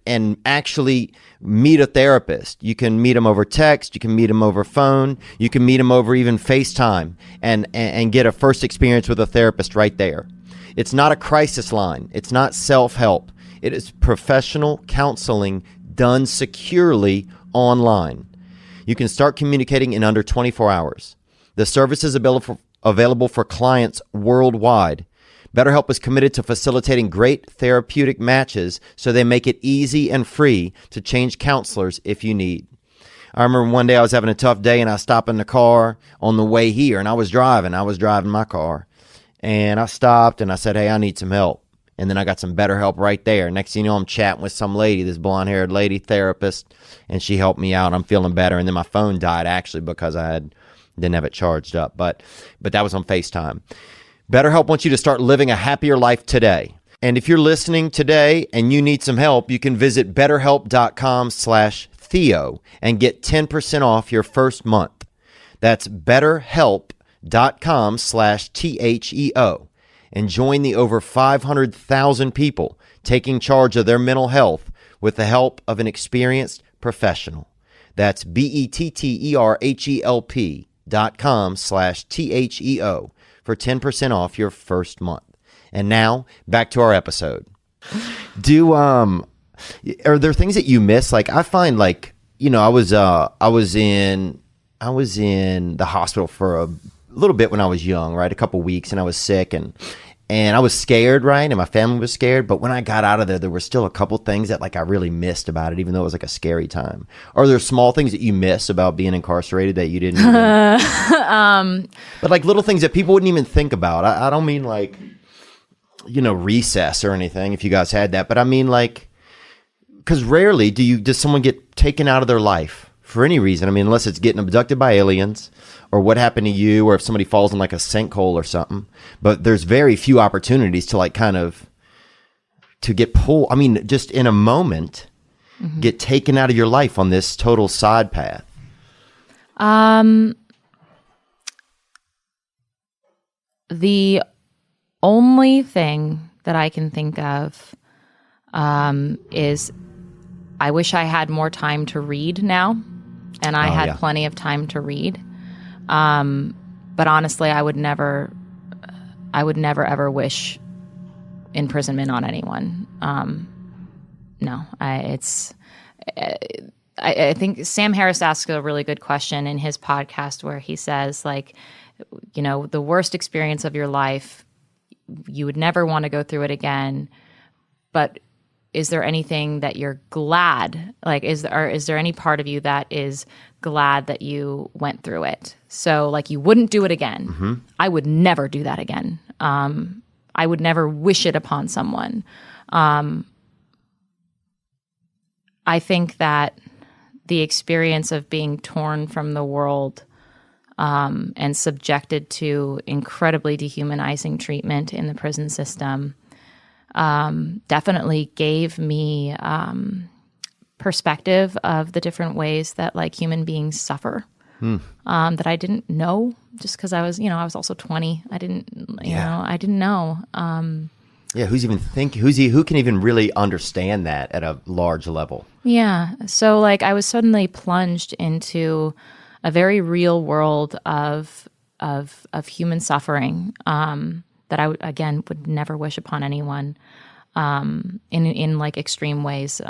actually meet a therapist. You can meet them over text, you can meet them over phone, you can meet them over even FaceTime and get a first experience with a therapist right there. It's not a crisis line. It's not self-help. It is professional counseling done securely online. You can start communicating in under 24 hours. The service is available for clients worldwide. BetterHelp is committed to facilitating great therapeutic matches, so they make it easy and free to change counselors if you need. I remember one day I was having a tough day and I stopped in the car on the way here, and I was driving my car, and I stopped and I said, hey, I need some help. And then I got some BetterHelp right there. Next thing you know, I'm chatting with some lady, this blonde-haired lady therapist, and she helped me out. I'm feeling better. And then my phone died actually because I didn't have it charged up, but that was on FaceTime. BetterHelp wants you to start living a happier life today. And if you're listening today and you need some help, you can visit betterhelp.com/Theo and get 10% off your first month. That's betterhelp.com/THEO. And join the over 500,000 people taking charge of their mental health with the help of an experienced professional. That's betterhelp.com/THEO for 10% off your first month. And now back to our episode. Are there things that you miss? Like, I find, like, you know, I was in the hospital for a little bit when I was young, right? A couple weeks, and I was sick and I was scared, right? And my family was scared. But when I got out of there were still a couple things that, like, I really missed about it, even though it was like a scary time. Are there small things that you miss about being incarcerated that you didn't even, but like little things that people wouldn't even think about? I don't mean like, you know, recess or anything, if you guys had that, but I mean, like, because rarely does someone get taken out of their life for any reason. I mean, unless it's getting abducted by aliens, or what happened to you, or if somebody falls in like a sinkhole or something. But there's very few opportunities to, like, kind of to get pulled. I mean, just in a moment, get taken out of your life on this total side path. The only thing that I can think of is I wish I had more time to read now, and I had plenty of time to read. But honestly, I would never ever wish imprisonment on anyone. No, I think Sam Harris asks a really good question in his podcast where he says, like, you know, the worst experience of your life, you would never want to go through it again, but is there anything that you're glad? Like, is there any part of you that is glad that you went through it? So, like, you wouldn't do it again. I would never do that again. I would never wish it upon someone. I think that the experience of being torn from the world and subjected to incredibly dehumanizing treatment in the prison system definitely gave me perspective of the different ways that, like, human beings suffer. that I didn't know just because I was, I was also 20. I didn't, I didn't know. Yeah, who can even really understand that at a large level? Yeah. So like I was suddenly plunged into a very real world of human suffering that I again would never wish upon anyone in like extreme ways.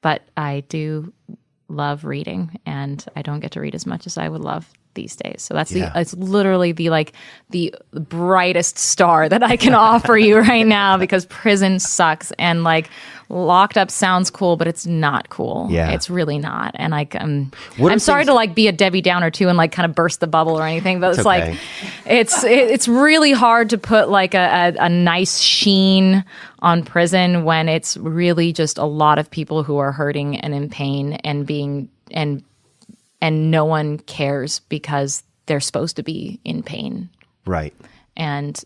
But I do love reading, and I don't get to read as much as I would love these days. So that's it's literally the brightest star that I can offer you right now, because prison sucks, and like locked up sounds cool, but it's not cool. Yeah. It's really not. And like I'm sorry to like be a Debbie Downer too and like kind of burst the bubble or anything, but it's okay. like it's really hard to put like a nice sheen on prison when it's really just a lot of people who are hurting and in pain and being and no one cares because they're supposed to be in pain. Right. And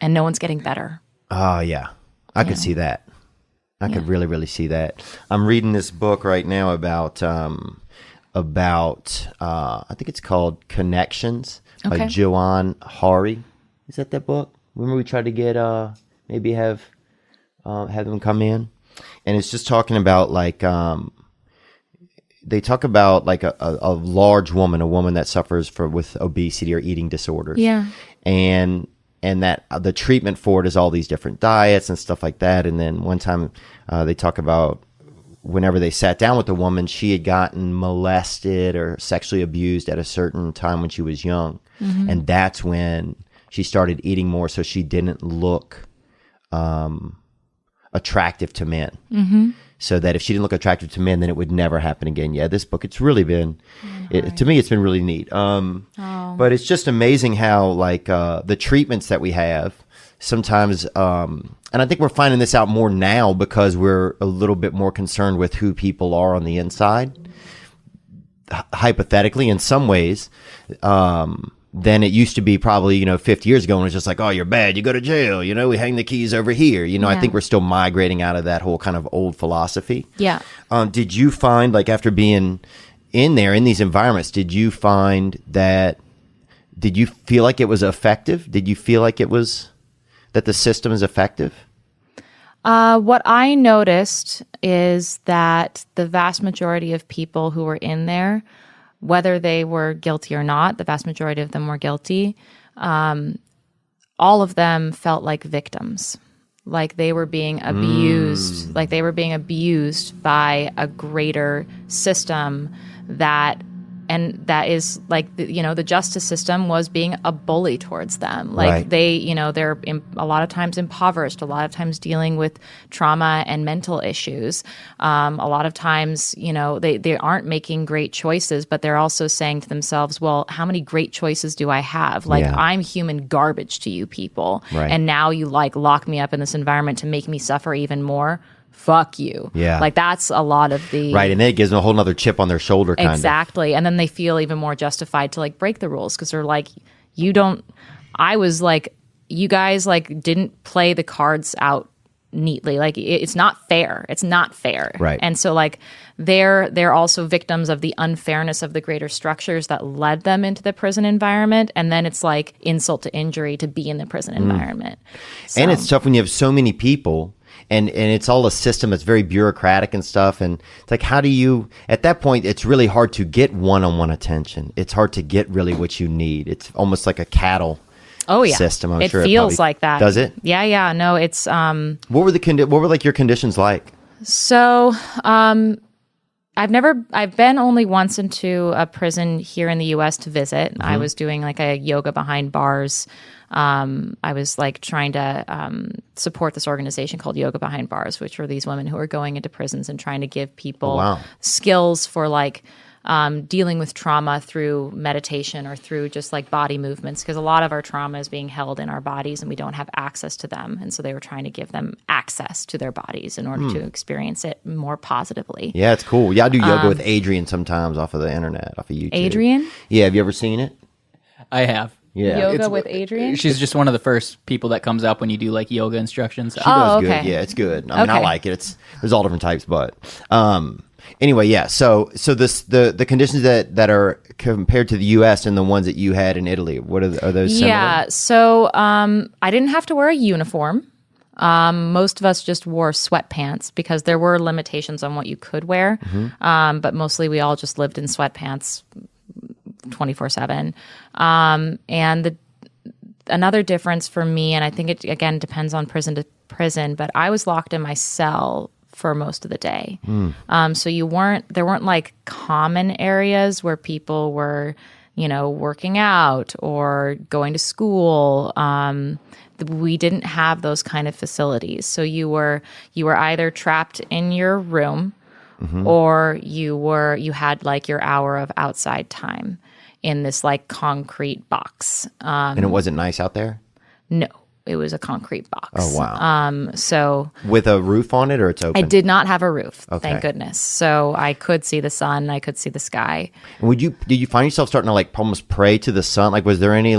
no one's getting better. Oh, yeah. I could see that. I could really, really see that. I'm reading this book right now about I think it's called Connections by Joanne Hari. Is that book? Remember we tried to get maybe have them come in, and it's just talking about like they talk about like a large woman, a woman that suffers with obesity or eating disorders. Yeah. And that the treatment for it is all these different diets and stuff like that. And then one time they talk about whenever they sat down with the woman, she had gotten molested or sexually abused at a certain time when she was young. Mm-hmm. And that's when she started eating more so she didn't look attractive to men. Mm-hmm. So that if she didn't look attractive to men, then it would never happen again. Yeah, this book, it's really been, to me, it's been really neat. But it's just amazing how, like, the treatments that we have sometimes, and I think we're finding this out more now because we're a little bit more concerned with who people are on the inside, hypothetically, in some ways, than it used to be probably, 50 years ago when it's just like, oh, you're bad, you go to jail, we hang the keys over here. I think we're still migrating out of that whole kind of old philosophy. Yeah. Did you find, like, after being in there, in these environments, did you feel like it was effective? Did you feel like it was, that the system is effective? What I noticed is that the vast majority of people who were in there, whether they were guilty or not, the vast majority of them were guilty. All of them felt like victims, like they were being abused, like they were being abused by a greater system that is like, the justice system was being a bully towards them. Like right. They're a lot of times impoverished, a lot of times dealing with trauma and mental issues. A lot of times, they aren't making great choices, but they're also saying to themselves, well, how many great choices do I have? Like, I'm human garbage to you people. Right. And now you like lock me up in this environment to make me suffer even more. Fuck you. Yeah. Like that's a lot of the... Right. And then it gives them a whole nother chip on their shoulder kind of. Exactly. And then they feel even more justified to like break the rules because they're like, you guys like didn't play the cards out neatly. Like it's not fair. It's not fair. Right. And so like they're also victims of the unfairness of the greater structures that led them into the prison environment. And then it's like insult to injury to be in the prison environment. So, and it's tough when you have so many people. And it's all a system that's very bureaucratic and stuff. And it's like, how do you, at that point, it's really hard to get one-on-one attention. It's hard to get really what you need. It's almost like a cattle system. I'm sure it feels like that. Does it? Yeah. No, it's... What were like your conditions like? So, I've been only once into a prison here in the U.S. to visit. Mm-hmm. I was doing like a yoga behind bars. I was like trying to support this organization called Yoga Behind Bars, which were these women who are going into prisons and trying to give people skills for like dealing with trauma through meditation or through just like body movements, because a lot of our trauma is being held in our bodies and we don't have access to them. And so they were trying to give them access to their bodies in order to experience it more positively. Yeah, it's cool. Yeah, I do yoga with Adrian sometimes off of the internet, off of YouTube. Adrian? Yeah, have you ever seen it? I have. Yeah. Yoga with Adrian? She's just one of the first people that comes up when you do like yoga instructions. She does okay. good. Yeah, it's good. I mean, I Okay. like it. There's all different types, but anyway, yeah. So the conditions that are compared to the U.S. and the ones that you had in Italy, what are those similar? Yeah. So I didn't have to wear a uniform. Most of us just wore sweatpants because there were limitations on what you could wear. But mostly we all just lived in sweatpants 24/7. And another difference for me, and I think it again depends on prison to prison, but I was locked in my cell for most of the day. So there weren't like common areas where people were, working out or going to school. We didn't have those kind of facilities. So you were either trapped in your room or you had like your hour of outside time in this like concrete box. And it wasn't nice out there? No, it was a concrete box. Oh, wow. So with a roof on it or it's open? I did not have a roof, Okay. thank goodness. So I could see the sun, I could see the sky. And did you find yourself starting to like almost pray to the sun? Like, was there any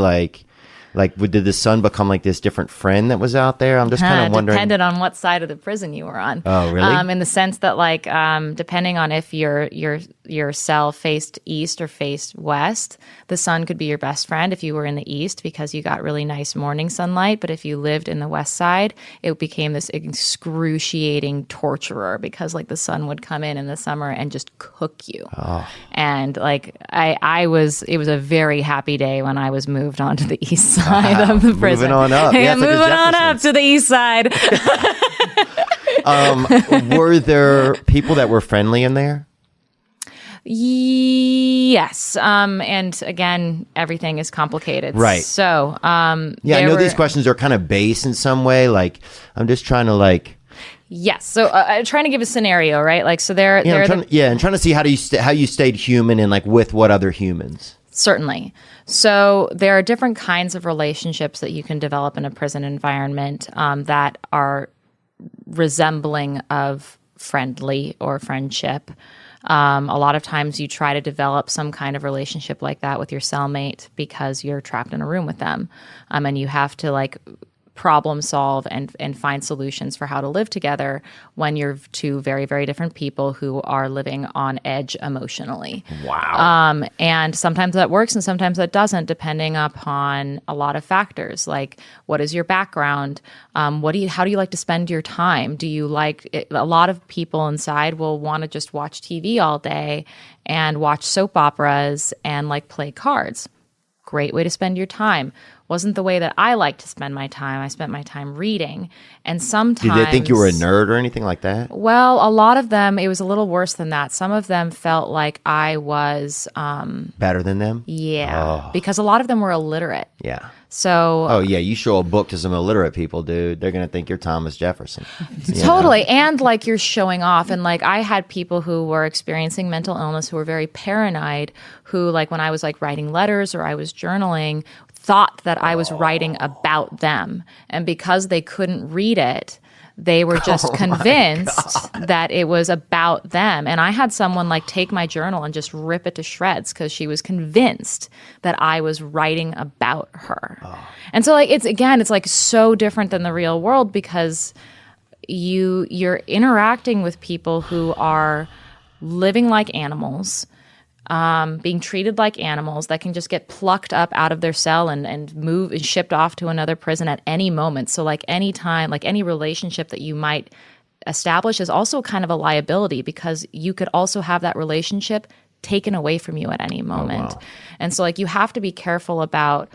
did the sun become like this different friend that was out there? I'm just kind of wondering. Depended on what side of the prison you were on. Oh, really? In the sense that, like, depending on if your cell faced east or faced west, the sun could be your best friend if you were in the east because you got really nice morning sunlight. But if you lived in the west side, it became this excruciating torturer because, like, the sun would come in the summer and just cook you. Oh. And like, it was a very happy day when I was moved onto the east side of the prison. Moving on up. Yeah, it's like the moving on up Jeffersons. to the east side. Were there people that were friendly in there? Yes. And again, everything is complicated. Right. So, Yeah, I know these questions are kind of base in some way. Like, I'm just trying to like. Yes. So I'm trying to give a scenario, right? Like, so I'm trying to see how you stayed human and like with what other humans. Certainly. So there are different kinds of relationships that you can develop in a prison environment that are resembling of friendly or friendship. A lot of times you try to develop some kind of relationship like that with your cellmate because you're trapped in a room with them. And you have to like problem solve and find solutions for how to live together when you're two very, very different people who are living on edge emotionally. Wow. And sometimes that works and sometimes that doesn't, depending upon a lot of factors, like what is your background? How do you like to spend your time? Do you a lot of people inside will want to just watch TV all day and watch soap operas and like play cards. Great way to spend your time. Wasn't the way that I like to spend my time. I spent my time reading. And sometimes... Did they think you were a nerd or anything like that? Well, a lot of them, it was a little worse than that. Some of them felt like I was... better than them? Yeah. Oh. Because a lot of them were illiterate. Yeah. So... Oh, yeah. You show a book to some illiterate people, dude. They're going to think you're Thomas Jefferson. Totally. And like you're showing off. And like I had people who were experiencing mental illness who were very paranoid, who like when I was like writing letters or I was journaling, thought that I was writing about them. And because they couldn't read it, they were just convinced that it was about them. And I had someone like take my journal and just rip it to shreds because she was convinced that I was writing about her. Oh. And so like it's like so different than the real world because you're interacting with people who are living like animals, being treated like animals that can just get plucked up out of their cell and move and shipped off to another prison at any moment. So like any time, like any relationship that you might establish is also kind of a liability because you could also have that relationship taken away from you at any moment. Oh, wow. And so like you have to be careful about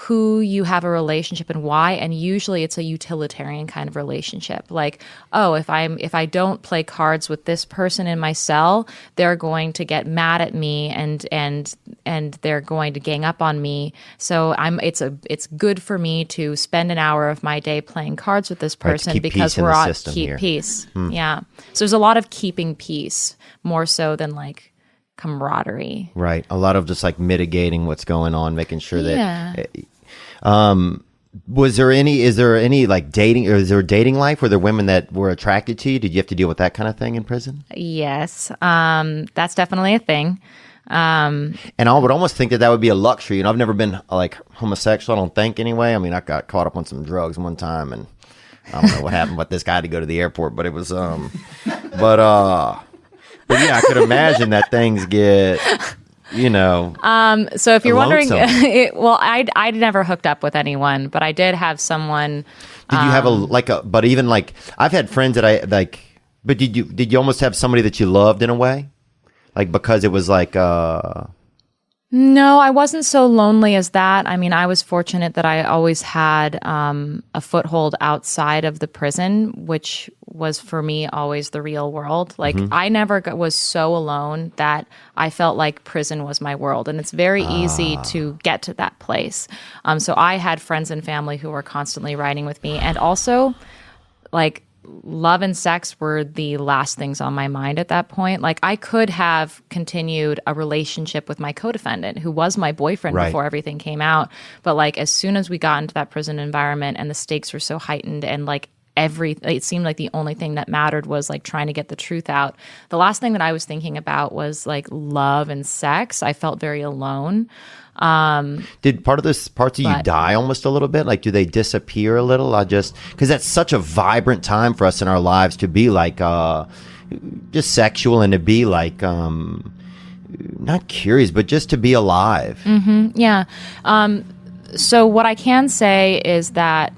who you have a relationship and why, and usually it's a utilitarian kind of relationship. Like, oh, if I don't play cards with this person in my cell, they're going to get mad at me and they're going to gang up on me. So it's good for me to spend an hour of my day playing cards with this person because we're on keep peace. Yeah. So there's a lot of keeping peace more so than like camaraderie. Right. A lot of just like mitigating what's going on, making sure that is there any like dating, or is there a dating life? Were there women that were attracted to you? Did you have to deal with that kind of thing in prison? Yes. That's definitely a thing. And I would almost think that would be a luxury. You know, I've never been like homosexual, I don't think anyway. I mean, I got caught up on some drugs one time, and I don't know what happened, but this guy had to go to the airport. But it was, but yeah, I could imagine that things get, you know. So if you're lonesome. wondering, well, I'd never hooked up with anyone, but I did have someone. Did you have but even like, I've had friends that I like, but did you almost have somebody that you loved in a way? Like, because it was like, No, I wasn't so lonely as that. I mean, I was fortunate that I always had a foothold outside of the prison, which was for me always the real world. Like, I never was so alone that I felt like prison was my world. And it's very easy to get to that place. So I had friends and family who were constantly riding with me. And also, like, love and sex were the last things on my mind at that point. Like, I could have continued a relationship with my co-defendant, who was my boyfriend before everything came out. But like, as soon as we got into that prison environment and the stakes were so heightened, and like it seemed like the only thing that mattered was like trying to get the truth out. The last thing that I was thinking about was like love and sex. I felt very alone. Did parts of you die almost a little bit? Like, do they disappear a little? Because that's such a vibrant time for us in our lives to be like, just sexual, and to be like, not curious, but just to be alive. Mm-hmm, yeah. So what I can say is that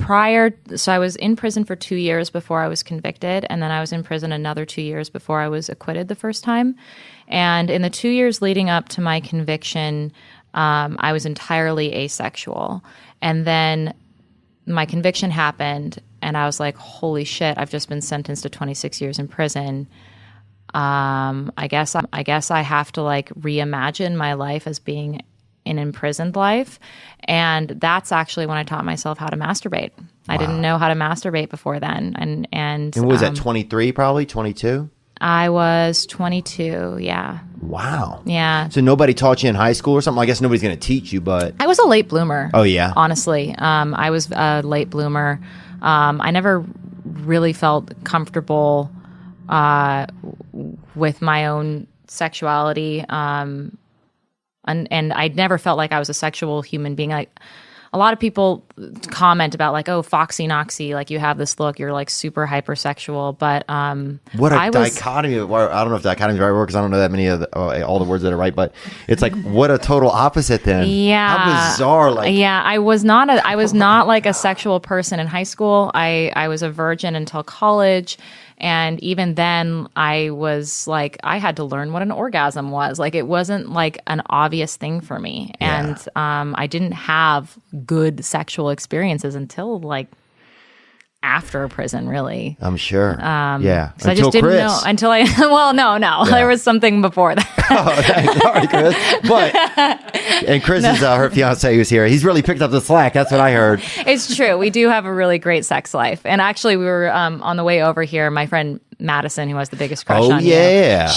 so I was in prison for 2 years before I was convicted, and then I was in prison another 2 years before I was acquitted the first time. And in the 2 years leading up to my conviction, I was entirely asexual. And then my conviction happened, and I was like, holy shit, I've just been sentenced to 26 years in prison. I guess I have to like reimagine my life as being an imprisoned life. And that's actually when I taught myself how to masturbate. I didn't know how to masturbate before then. And what was that, 23 probably, 22? I was 22, yeah. Wow. Yeah. So nobody taught you in high school or something? I guess nobody's going to teach you, but... I was a late bloomer. Oh, yeah? Honestly. I was a late bloomer. I never really felt comfortable with my own sexuality. And I never felt like I was a sexual human being. Like, a lot of people comment about like, oh, Foxy Knoxy, like you have this look, you're like super hypersexual. But what a dichotomy! I don't know if dichotomy is the right word, because I don't know that many of all the words that are right. But it's like, what a total opposite then. Yeah, how bizarre! Like, yeah, I was not like a sexual person in high school. I was a virgin until college. And even then, I was like, I had to learn what an orgasm was. Like, it wasn't like an obvious thing for me. And I didn't have good sexual experiences until like after prison, really. I'm sure. Yeah. So I just didn't know until I, well, no. Yeah. There was something before that. Oh, sorry, Chris. And Chris is her fiance who's here. He's really picked up the slack. That's what I heard. It's true. We do have a really great sex life. And actually, we were on the way over here. My friend Madison, who has the biggest crush on you.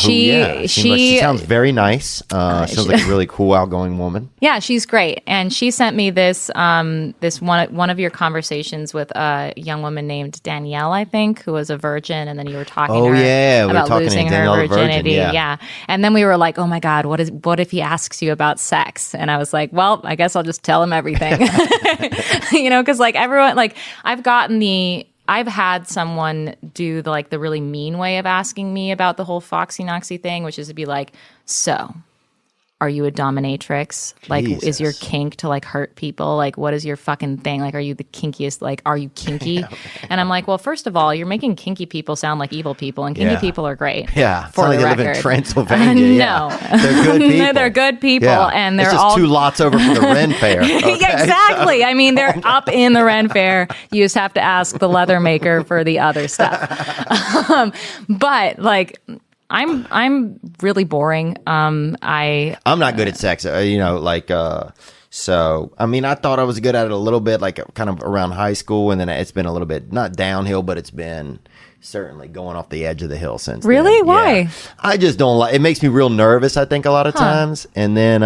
She sounds very nice. Sounds like a really cool, outgoing woman. Yeah, she's great. And she sent me this one of your conversations with a young woman named Danielle, I think, who was a virgin, and then you were talking to her about losing her virginity. Yeah. And then we were like, oh my God, what if he asks you about sex? And I was like, well, I guess I'll just tell him everything. Because like everyone, like I've had someone do the really mean way of asking me about the whole Foxy Knoxy thing, which is to be like, so are you a dominatrix? Like, is your kink to like hurt people? Like, what is your fucking thing? Like, are you the kinkiest? Like, are you kinky? And I'm like, well, first of all, you're making kinky people sound like evil people, and kinky people are great. Yeah, for like the they record. live in Transylvania. No, they're good people. They're good people, and they're it's just all 2 lots over from the Ren Fair. Okay? Yeah, exactly. I mean, they're up in the Ren Fair. You just have to ask the leather maker for the other stuff. But like, I'm really boring. I'm not good at sex. So I mean, I thought I was good at it a little bit, like kind of around high school, and then it's been a little bit not downhill, but it's been certainly going off the edge of the hill since. Really? Then. Why? Yeah. I just don't like. It makes me real nervous, I think, a lot of times, and then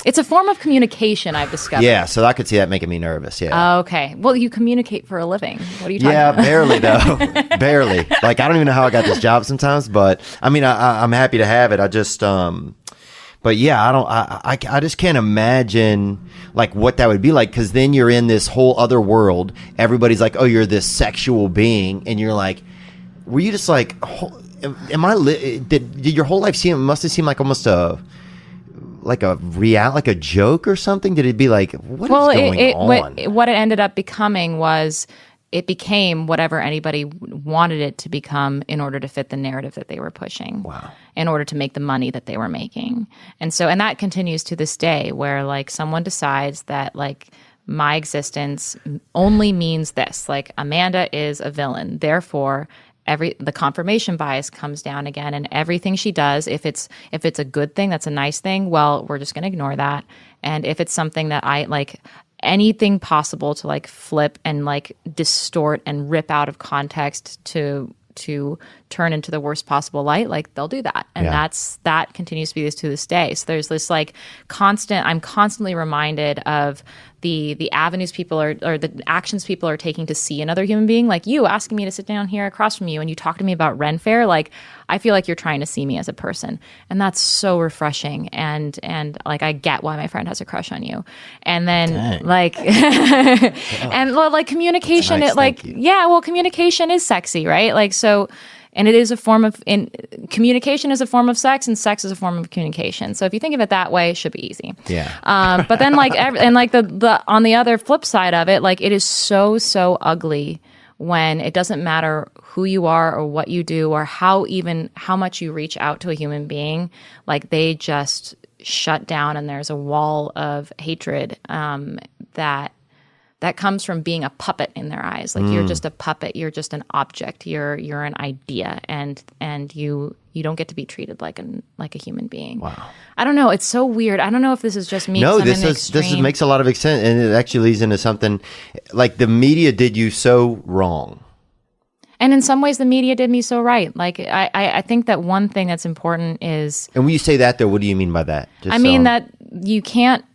It's a form of communication, I've discovered. Yeah, so I could see that making me nervous. Yeah. Okay. Well, you communicate for a living. What are you talking Yeah, about? barely though. Barely. Like I don't even know how I got this job sometimes, but I mean, I'm happy to have it. I just, but yeah, I just can't imagine like what that would be like. Cause then you're in this whole other world. Everybody's like, oh, you're this sexual being. And you're like, were you just like, did your whole life must have seemed like almost like a joke or something? Did it be like, what is going on? What it ended up becoming was it became whatever anybody wanted it to become in order to fit the narrative that they were pushing. Wow. In order to make the money that they were making. And that continues to this day where like someone decides that like my existence only means this. Like Amanda is a villain. Therefore, the confirmation bias comes down again, and everything she does, if it's a good thing, that's a nice thing, well, we're just going to ignore that. And if it's something that I like, anything possible to like flip and like distort and rip out of context to turn into the worst possible light, like they'll do that. And that continues to be to this day. So there's this like I'm constantly reminded of the avenues people or the actions people are taking to see another human being. Like you asking me to sit down here across from you and you talk to me about Ren Fair, like I feel like you're trying to see me as a person. And that's so refreshing. And like I get why my friend has a crush on you. And then Dang. like and like communication, Nice, it like thank you. yeah, well communication is sexy, right? Like so. And it is a form of communication is a form of sex, and sex is a form of communication. So if you think of it that way, it should be easy. Yeah. But then like and like the on the other flip side of it, like it is so ugly when it doesn't matter who you are or what you do or how much you reach out to a human being, like they just shut down, and there's a wall of hatred that comes from being a puppet in their eyes. Like you're just a puppet, you're just an object, you're an idea, and you don't get to be treated like a human being. Wow. I don't know. It's so weird. I don't know if this is just me. No, 'cause I'm in the this makes a lot of sense, and it actually leads into something like the media did you so wrong. And in some ways, the media did me so right. Like I think that one thing that's important is. And when you say that, though, what do you mean by that? I mean that you can't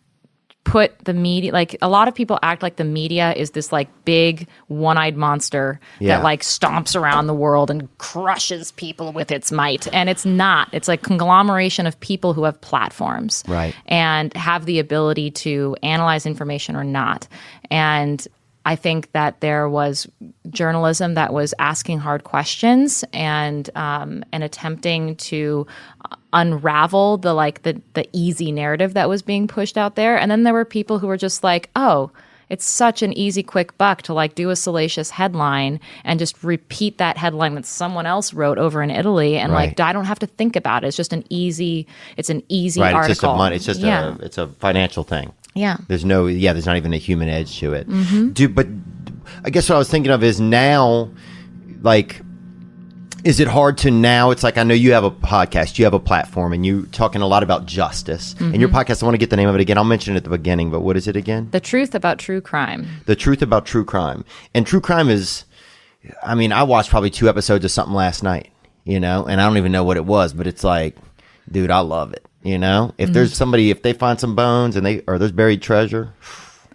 put the media, like a lot of people act like the media is this like big one-eyed monster that like stomps around the world and crushes people with its might. And it's not. It's like conglomeration of people who have platforms. Right. And have the ability to analyze information or not. And I think that there was journalism that was asking hard questions and attempting to unravel the easy narrative that was being pushed out there. And then there were people who were just like, oh, it's such an easy, quick buck to like do a salacious headline and just repeat that headline that someone else wrote over in Italy, and like I don't have to think about it. It's just an easy right. article. It's just a money. It's just it's a financial thing. Yeah. There's not even a human edge to it. Mm-hmm. But I guess what I was thinking of is now, like, is it hard to now? It's like, I know you have a podcast, you have a platform, and you're talking a lot about justice. Mm-hmm. And your podcast, I want to get the name of it again. I'll mention it at the beginning, but what is it again? The Truth About True Crime. The Truth About True Crime. And true crime is, I mean, I watched probably 2 episodes of something last night, and I don't even know what it was, but it's like, dude, I love it. If there's somebody, if they find some bones and there's buried treasure.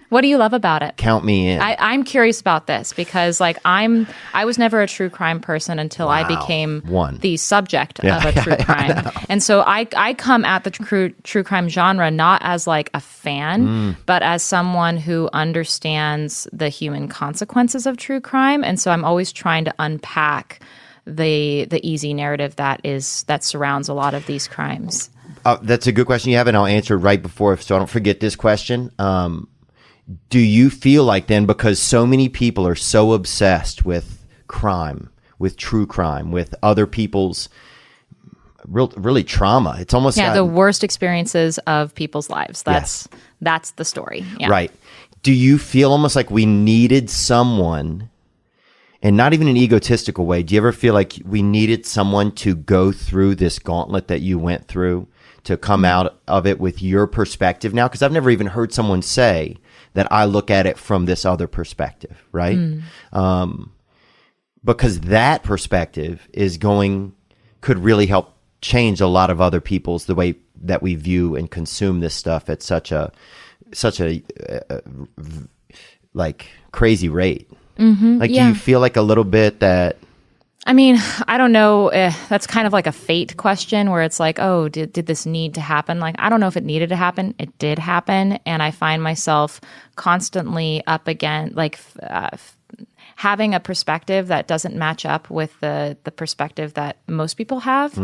What do you love about it? Count me in. I'm curious about this because like I was never a true crime person until I became the subject of a true crime. And so I come at the true crime genre not as like a fan, but as someone who understands the human consequences of true crime. And so I'm always trying to unpack the easy narrative that surrounds a lot of these crimes. That's a good question you have, and I'll answer right before, so I don't forget this question. Do you feel like then, because so many people are so obsessed with crime, with true crime, with other people's really trauma, it's almost the worst experiences of people's lives. That's the story. Yeah. Right. Do you feel almost like we needed someone, and not even in an egotistical way, do you ever feel like we needed someone to go through this gauntlet that you went through, to come out of it with your perspective now? Because I've never even heard someone say that I look at it from this other perspective, right? Because that perspective could really help change a lot of other people's, the way that we view and consume this stuff at such a like crazy rate. Like, do you feel like a little bit that? I mean, I don't know. That's kind of like a fate question where it's like, oh, did this need to happen? Like, I don't know if it needed to happen. It did happen. And I find myself constantly up against, like, having a perspective that doesn't match up with the perspective that most people have.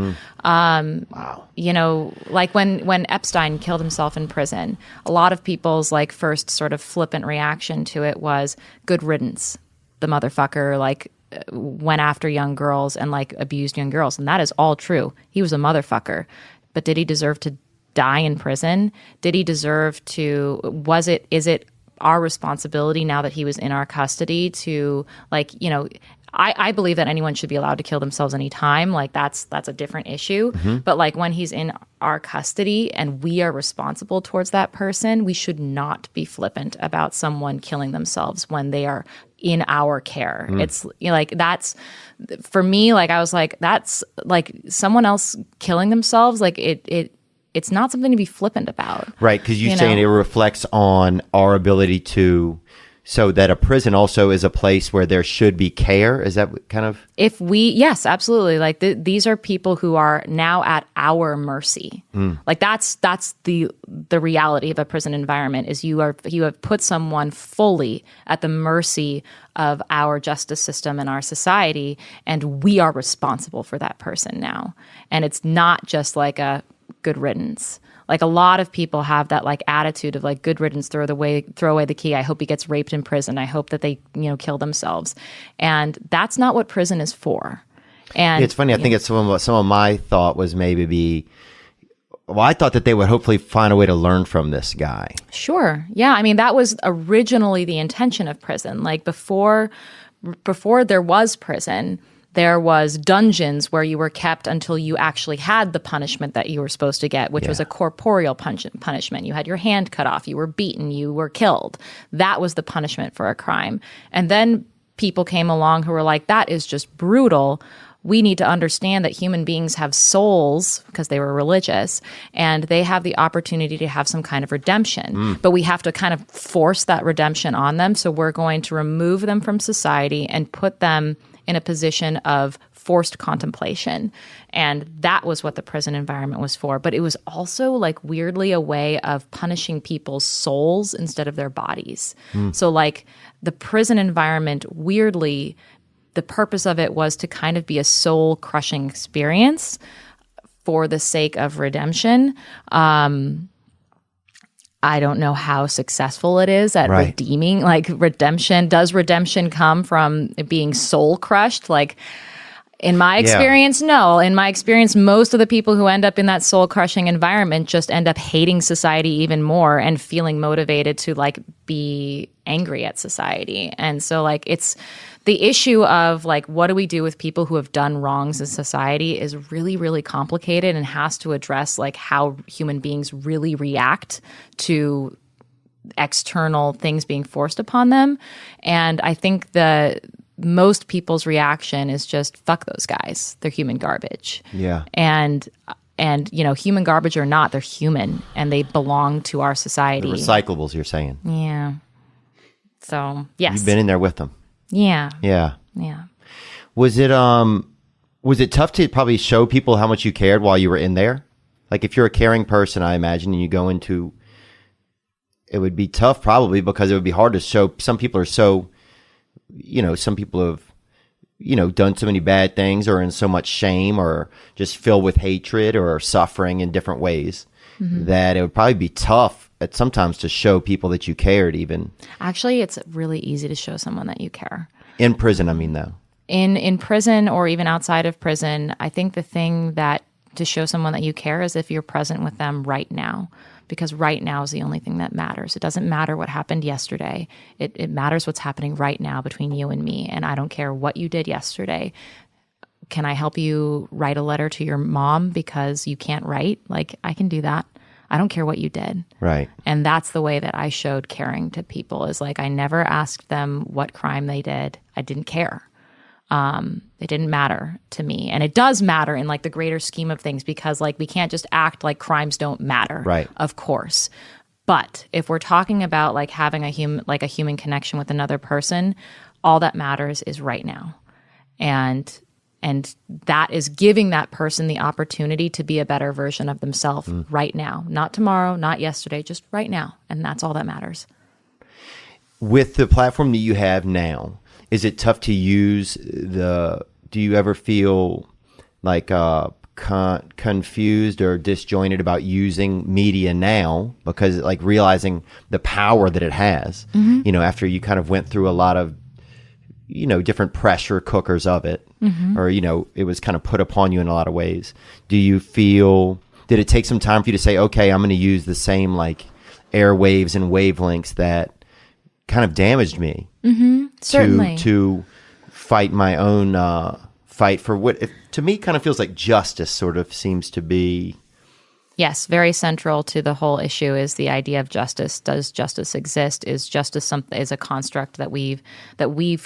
Wow. You know, like when Epstein killed himself in prison, a lot of people's like first sort of flippant reaction to it was good riddance. The motherfucker, like, went after young girls and like abused young girls. And that is all true. He was a motherfucker. But did he deserve to die in prison? Did he deserve to, is it our responsibility now that he was in our custody to, like, you know, I believe that anyone should be allowed to kill themselves anytime. Like that's a different issue. But like when he's in our custody and we are responsible towards that person, we should not be flippant about someone killing themselves when they are in our care. It's, you know, like that's, for me, like I was like, that's like someone else killing themselves. Like it's not something to be flippant about. Right, because you're you saying know? it reflects on our ability to, so that a prison also is a place where there should be care. Is that kind of? Yes, absolutely. Like these are people who are now at our mercy. Like that's the reality of a prison environment is you have put someone fully at the mercy of our justice system and our society, and we are responsible for that person now. And it's not just like a good riddance. Like a lot of people have that like attitude of like good riddance, throw away the key. I hope he gets raped in prison. I hope that they, you know, kill themselves. And that's not what prison is for. And it's funny. I think it's some of my thought was I thought that they would hopefully find a way to learn from this guy. Sure. Yeah. I mean, that was originally the intention of prison. Like before there was prison, there was dungeons where you were kept until you actually had the punishment that you were supposed to get, which was a corporeal punishment. You had your hand cut off, you were beaten, you were killed. That was the punishment for a crime. And then people came along who were like, that is just brutal. We need to understand that human beings have souls because they were religious, and they have the opportunity to have some kind of redemption. But we have to kind of force that redemption on them. So we're going to remove them from society and put them in a position of forced contemplation. And that was what the prison environment was for. But it was also like weirdly a way of punishing people's souls instead of their bodies. So like the prison environment, weirdly, the purpose of it was to kind of be a soul crushing experience for the sake of redemption. I don't know how successful it is at redeeming, like redemption. Does redemption come from being soul crushed? Like in my experience, no. In my experience, most of the people who end up in that soul crushing environment just end up hating society even more and feeling motivated to like be angry at society. And so like it's the issue of like, what do we do with people who have done wrongs in society is really, really complicated and has to address like how human beings really react to external things being forced upon them. And I think most people's reaction is just fuck those guys. They're human garbage. Yeah. And you know, human garbage or not, they're human and they belong to our society. The recyclables, you're saying. Yeah. So, yes. You've been in there with them. Yeah. Yeah. Yeah. Was it tough to probably show people how much you cared while you were in there? Like if you're a caring person, I imagine, and you go into, it would be tough probably because it would be hard to show. Some people are so, you know, some people have, you know, done so many bad things or in so much shame or just filled with hatred or suffering in different ways that it would probably be tough at sometimes to show people that you cared even. Actually, it's really easy to show someone that you care. In prison, I mean, though. In prison or even outside of prison, I think the thing that to show someone that you care is if you're present with them right now. Because right now is the only thing that matters. It doesn't matter what happened yesterday. It matters what's happening right now between you and me. And I don't care what you did yesterday. Can I help you write a letter to your mom because you can't write? Like, I can do that. I don't care what you did. Right. And that's the way that I showed caring to people is like I never asked them what crime they did. I didn't care. It didn't matter to me. And it does matter in like the greater scheme of things, because like we can't just act like crimes don't matter. Right. Of course. But if we're talking about like having a human connection with another person, all that matters is right now. And that is giving that person the opportunity to be a better version of themselves right now. Not tomorrow, not yesterday, just right now. And that's all that matters. With the platform that you have now, is it tough to use do you ever feel like confused or disjointed about using media now, because like realizing the power that it has, after you kind of went through a lot of, different pressure cookers of it, or, it was kind of put upon you in a lot of ways. Did it take some time for you to say, okay, I'm going to use the same like airwaves and wavelengths that kind of damaged me Certainly. to fight my own fight for what to me kind of feels like justice sort of seems to be. Yes, very central to the whole issue is the idea of justice. Does justice exist? Is justice is a construct that we've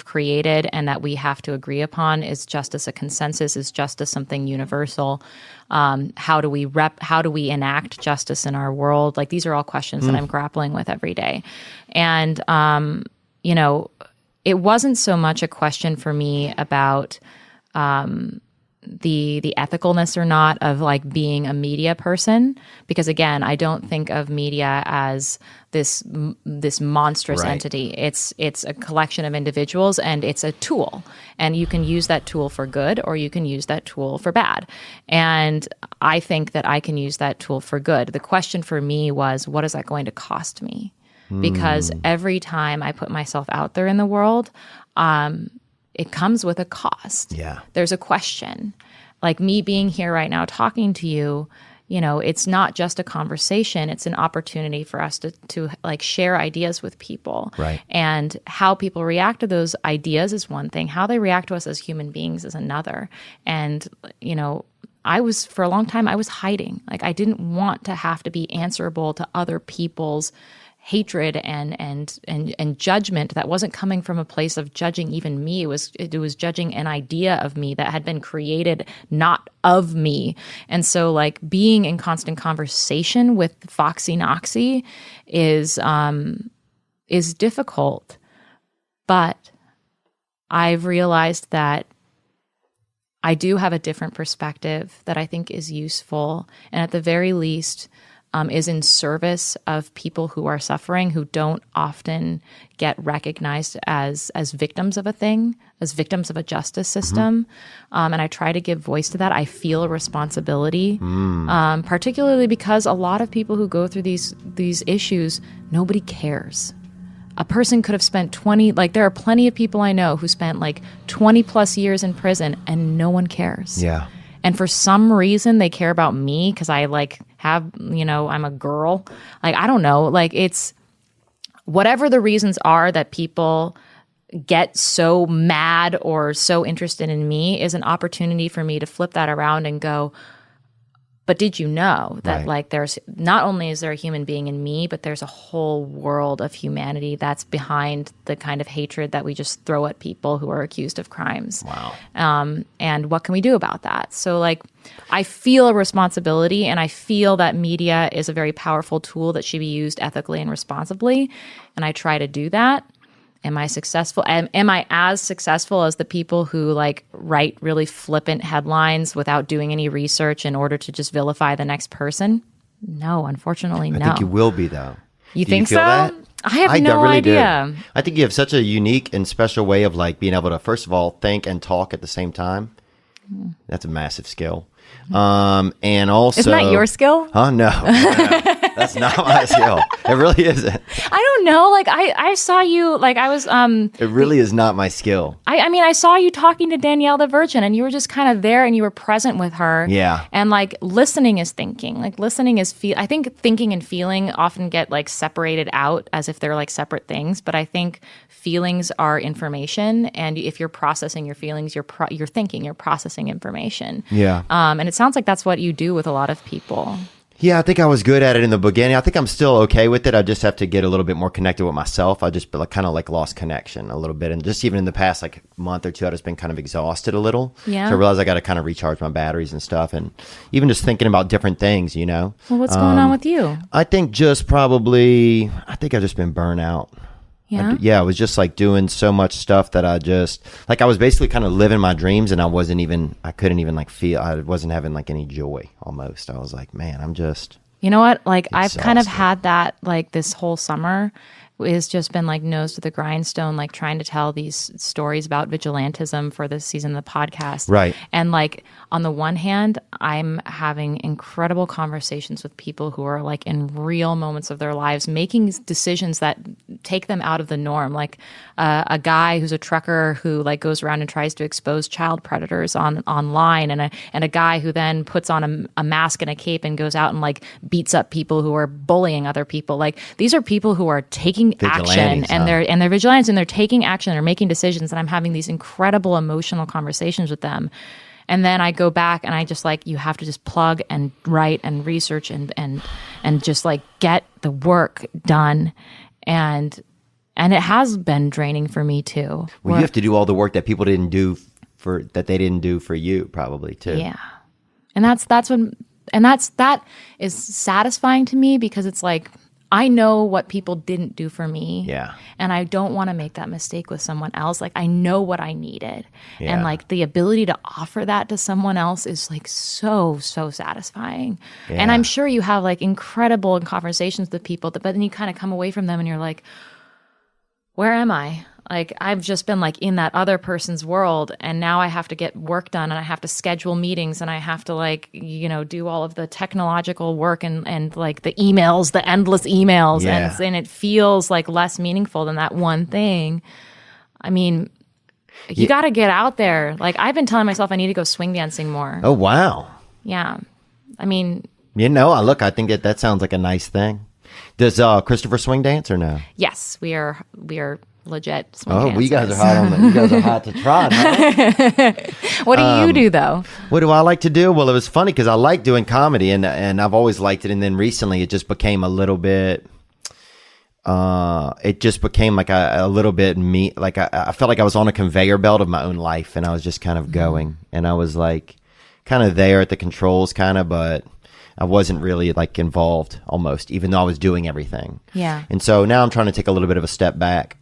created and that we have to agree upon? Is justice a consensus? Is justice something universal? How do we enact justice in our world? Like these are all questions that I'm grappling with every day. And it wasn't so much a question for me about the ethicalness or not of like being a media person, because again, I don't think of media as this monstrous entity. It's a collection of individuals, and it's a tool, and you can use that tool for good or you can use that tool for bad. And I think that I can use that tool for good. The question for me was, what is that going to cost me? Because every time I put myself out there in the world, it comes with a cost. Yeah. There's a question. Like me being here right now talking to you, it's not just a conversation. It's an opportunity for us to like share ideas with people. Right. And how people react to those ideas is one thing. How they react to us as human beings is another. And, for a long time, I was hiding. Like I didn't want to have to be answerable to other people's hatred and judgment that wasn't coming from a place of judging even me. It was judging an idea of me that had been created not of me. And so like being in constant conversation with Foxy Knoxy is difficult. But I've realized that I do have a different perspective that I think is useful, and at the very least is in service of people who are suffering, who don't often get recognized as victims of a thing, as victims of a justice system. And I try to give voice to that. I feel a responsibility, particularly because a lot of people who go through these issues, nobody cares. A person could have spent there are plenty of people I know who spent like 20 plus years in prison and no one cares. Yeah. And for some reason, they care about me because I I'm a girl. Like, I don't know. Like, it's whatever the reasons are that people get so mad or so interested in me is an opportunity for me to flip that around and go, but did you know that like there's not only is there a human being in me, but there's a whole world of humanity that's behind the kind of hatred that we just throw at people who are accused of crimes. Wow. And what can we do about that? So like I feel a responsibility, and I feel that media is a very powerful tool that should be used ethically and responsibly. And I try to do that. Am I successful? Am I as successful as the people who like write really flippant headlines without doing any research in order to just vilify the next person? No, unfortunately, no. I think you will be, though. You Do think feel so? that? I have no really idea. Do. I think you have such a unique and special way of like being able to, first of all, think and talk at the same time. That's a massive skill. And also, isn't that your skill? Huh? No. That's not my skill. It really isn't. I don't know. Like I saw you. Like I was. It really is not my skill. I mean, I saw you talking to Danielle the Virgin, and you were just kind of there, and you were present with her. Yeah. And like listening is thinking. Like listening is feel. I think thinking and feeling often get like separated out as if they're like separate things. But I think feelings are information, and if you're processing your feelings, you're thinking. You're processing information. Yeah. And it sounds like that's what you do with a lot of people. Yeah, I think I was good at it in the beginning. I think I'm still okay with it. I just have to get a little bit more connected with myself. I just kind of like lost connection a little bit. And just even in the past like month or two, I've just been kind of exhausted a little. Yeah. So I realized I got to kind of recharge my batteries and stuff. And even just thinking about different things, you know. Well, what's going on with you? I think I've just been burnt out. Yeah. I was just like doing so much stuff that I was basically kind of living my dreams, and I couldn't even like feel, I wasn't having like any joy almost. I was like, man, I'm just, you know what? Like I've kind of exhausted. had that like this whole summer has just been like nose to the grindstone, like trying to tell these stories about vigilantism for this season of the podcast. Right. And like on the one hand, I'm having incredible conversations with people who are like in real moments of their lives, making decisions that take them out of the norm. Like a guy who's a trucker who like goes around and tries to expose child predators online, and a guy who then puts on a mask and a cape and goes out and like beats up people who are bullying other people. Like these are people who are taking action, and they're vigilantes, and they're taking action, they're making decisions, and I'm having these incredible emotional conversations with them. And then I go back and I just like, you have to just plug and write and research and just like get the work done. And it has been draining for me too. well, you have to do all the work that people didn't do that they didn't do for you probably too. Yeah. And that is satisfying to me, because it's like, I know what people didn't do for me. Yeah. And I don't want to make that mistake with someone else. Like I know what I needed. Yeah. And like the ability to offer that to someone else is like so satisfying. Yeah. And I'm sure you have like incredible conversations with people, but then you kind of come away from them and you're like, where am I? Like I've just been like in that other person's world, and now I have to get work done, and I have to schedule meetings, and I have to like, you know, do all of the technological work and like the emails, the endless emails. Yeah. And it feels like less meaningful than that one thing. I mean, you got to get out there. Like I've been telling myself I need to go swing dancing more. Oh, wow. Yeah. I mean, You know, I think that sounds like a nice thing. Does Christopher swing dance or no? yes, we are legit swing Oh, dancers. you guys are hot on you guys are hot to trot, huh? What do you do though? What do I like to do? Well, it was funny because I like doing comedy, and I've always liked it. And then recently, it just became a little bit. It just became like a little bit me. Like I felt like I was on a conveyor belt of my own life, and I was just kind of going, and I was like, kind of there at the controls, kind of, but I wasn't really like involved almost, even though I was doing everything. Yeah. And so now I'm trying to take a little bit of a step back.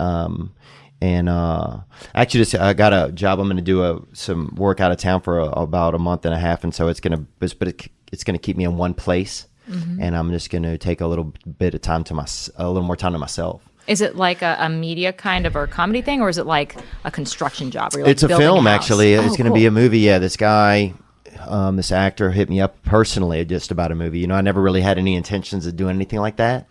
Actually, I got a job. I'm going to do some work out of town for about a month and a half, and so it's going to keep me in one place, and I'm just going to take a little bit of time a little more time to myself. Is it like a media kind of or comedy thing, or is it like a construction job? Where you're like It's a building film, house? actually. It's going to be cool. a movie. Yeah, this guy. This actor hit me up personally just about a movie. You know, I never really had any intentions of doing anything like that.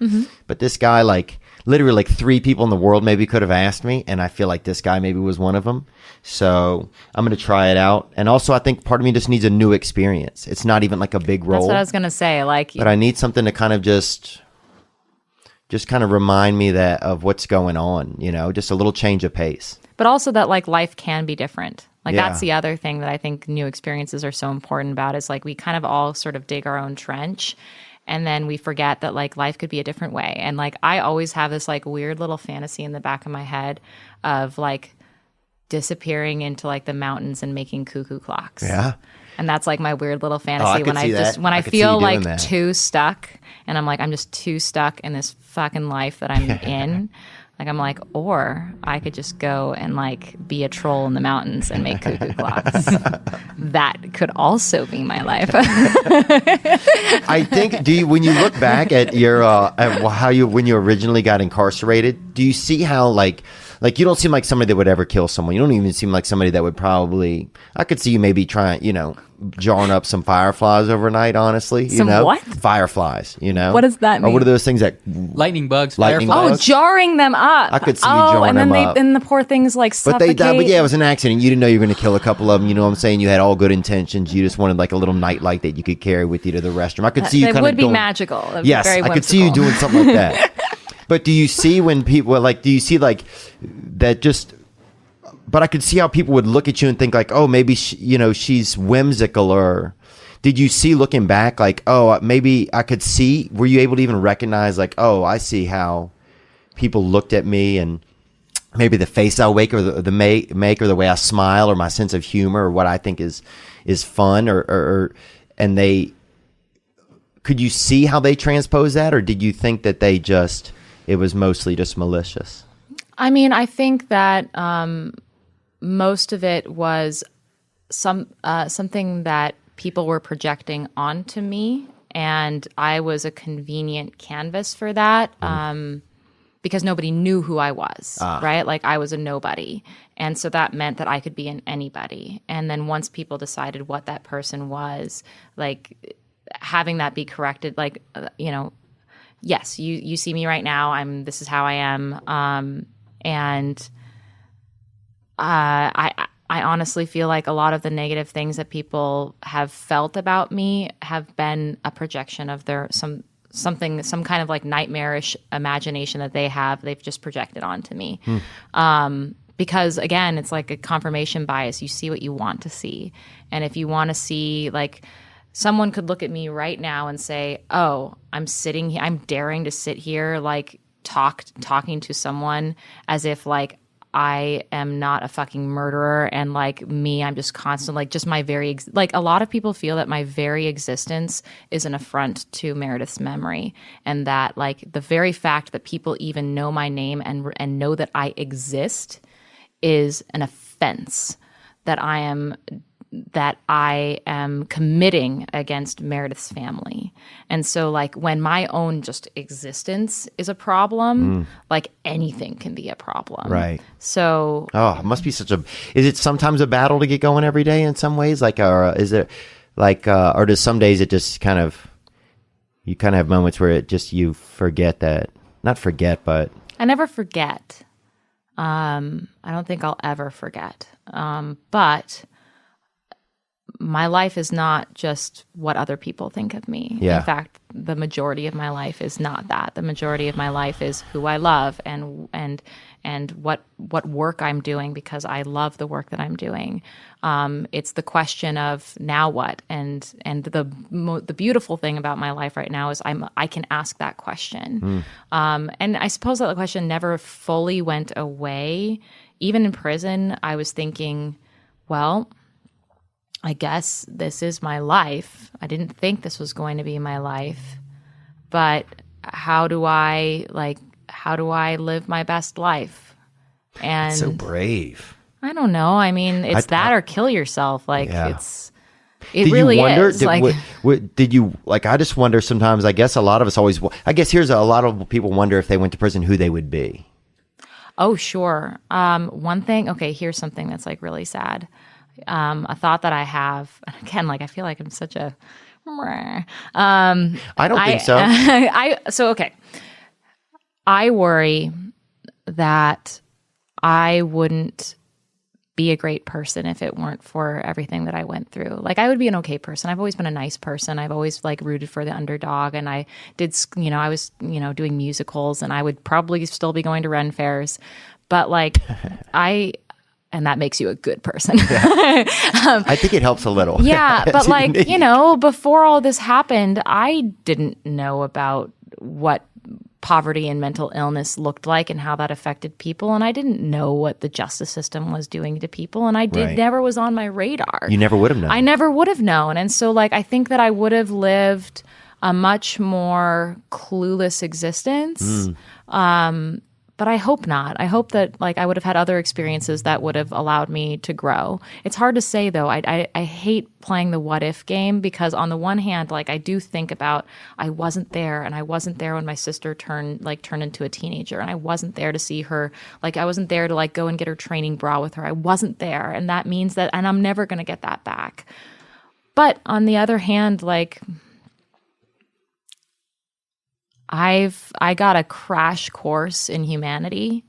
But this guy, like, literally, like 3 people in the world maybe could have asked me, and I feel like this guy maybe was one of them. So I'm going to try it out. And also, I think part of me just needs a new experience. It's not even like a big role. That's what I was gonna say. Like, But I need something to kind of just kind of remind me of what's going on, you know, just a little change of pace. but also that like life can be different. Like Yeah. that's the other thing that I think new experiences are so important about, is like we kind of all sort of dig our own trench, and then we forget that like life could be a different way. And like I always have this like weird little fantasy in the back of my head of like disappearing into like the mountains and making cuckoo clocks. Yeah. And that's like my weird little I fantasy could see that. when I I could see you feel doing like that. too stuck, and I'm like, I'm just too stuck in this fucking life that I'm in. Like I'm like, or I could just go and like be a troll in the mountains and make cuckoo clocks. That could also be my life. I think. When you look back at your when you originally got incarcerated, do you see how like you don't seem like somebody that would ever kill someone. You don't even seem like somebody that would probably. I could see you maybe trying, jarring up some fireflies overnight. Honestly, Some what? Fireflies. What does that Or what mean? are those things that? Lightning bugs, Lightning fireflies. bugs. Jarring them up. I could see you jarring and then them up. and the poor things like But suffocate. they died. But yeah, it was an accident. You didn't know you were going to kill a couple of them. You know what I'm saying? You had all good intentions. You just wanted like a little nightlight that you could carry with you to the restroom. I could see you It kind would of be going, magical. It would be Yes, very I could see you whimsical. doing something like that. But do you see when people do you see like that just? But I could see how people would look at you and think like, oh, maybe she's whimsical, or Did you see looking back, like, oh, maybe I could see, were you able to even recognize, like, oh, I see how people looked at me, and maybe the face I make, or the make, or the way I smile, or my sense of humor, or what I think is fun, and they, could you see how they transpose that, or did you think that it was mostly just malicious? I mean, I think that most of it was something that people were projecting onto me, and I was a convenient canvas for that. Because nobody knew who I was, right? Like, I was a nobody. And so that meant that I could be an anybody. And then once people decided what that person was, like, having that be corrected, like, yes, you see me right now. This is how I am. And I honestly feel like a lot of the negative things that people have felt about me have been a projection of some kind of like nightmarish imagination that they've just projected onto me. Because again, it's like a confirmation bias. You see what you want to see. And if you want to see, like, someone could look at me right now and say, oh, I'm sitting here, I'm daring to sit here, like, talking to someone as if, like, I am not a fucking murderer, and like me, I'm just constant, like, just my very, like, a lot of people feel that my very existence is an affront to Meredith's memory, and that, like, the very fact that people even know my name and know that I exist is an offense that I am committing against Meredith's family. And so, like, when my own just existence is a problem, like, anything can be a problem. Right. So, it must be is it sometimes a battle to get going every day in some ways? Like, is it like, or does some days it just you kind of have moments where it just, you forget that, not forget, but. I never forget. I don't think I'll ever forget. But my life is not just what other people think of me. Yeah. In fact, the majority of my life is not that. The majority of my life is who I love and what work I'm doing, because I love the work that I'm doing. It's the question of now what, and the beautiful thing about my life right now is I can ask that question. And I suppose that the question never fully went away. Even in prison, I was thinking, well, I guess this is my life. I didn't think this was going to be my life, but how do I live my best life? And That's so brave. I don't know. I mean, it's that or kill yourself. Like, yeah. It really you wonder, is. Did you, like, I just wonder sometimes, I guess a lot of us always, I guess here's a lot of people wonder if they went to prison, who they would be. Oh, sure. One thing, okay, here's something that's, like, really sad. A thought that I have, again, like, I feel like I'm such a, I don't think so. Okay. I worry that I wouldn't be a great person if it weren't for everything that I went through. Like, I would be an okay person. I've always been a nice person. I've always, like, rooted for the underdog, and I did, I was, doing musicals, and I would probably still be going to Ren fairs, but, like, and that makes you a good person. I think it helps a little. Yeah, but, like, before all this happened, I didn't know about what poverty and mental illness looked like and how that affected people, and I didn't know what the justice system was doing to people, and never was on my radar. You never would have known. I never would have known. And so, like, I think that I would have lived a much more clueless existence. But I hope not. I hope that, like, I would have had other experiences that would have allowed me to grow. It's hard to say, though. I hate playing the what if game, because on the one hand, like, I do think about, I wasn't there, and I wasn't there when my sister turned into a teenager, and I wasn't there to see her, like, I wasn't there to, like, go and get her training bra with her. I wasn't there, and that means that, and I'm never going to get that back. But on the other hand, like, I got a crash course in humanity,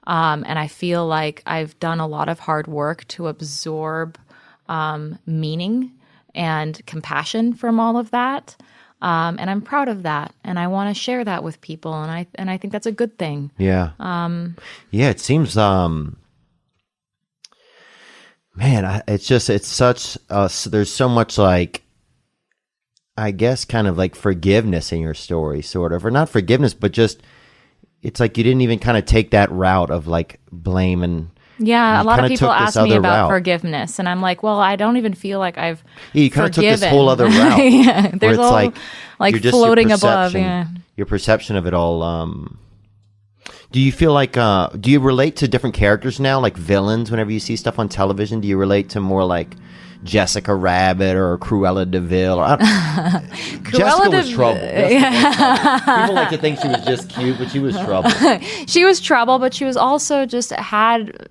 and I feel like I've done a lot of hard work to absorb meaning and compassion from all of that, and I'm proud of that, and I want to share that with people, and I think that's a good thing. Yeah. It seems, man, it's such, there's so much, like, I guess, kind of like forgiveness in your story, sort of, or not forgiveness, but just it's like you didn't even kind of take that route of like blame and. Yeah, a lot of people ask me about route. Forgiveness, and I'm like, well, I don't even feel like I've you kind forgiven. of took this whole other route. Yeah, there's where it's like floating above. Yeah. Your perception of it all. Do you feel like, do you relate to different characters now, like villains, whenever you see stuff on television? Do you relate to more like Jessica Rabbit or Cruella de Vil? Jessica was trouble. People like to think she was just cute, but she was trouble. She was trouble, but she was also just had,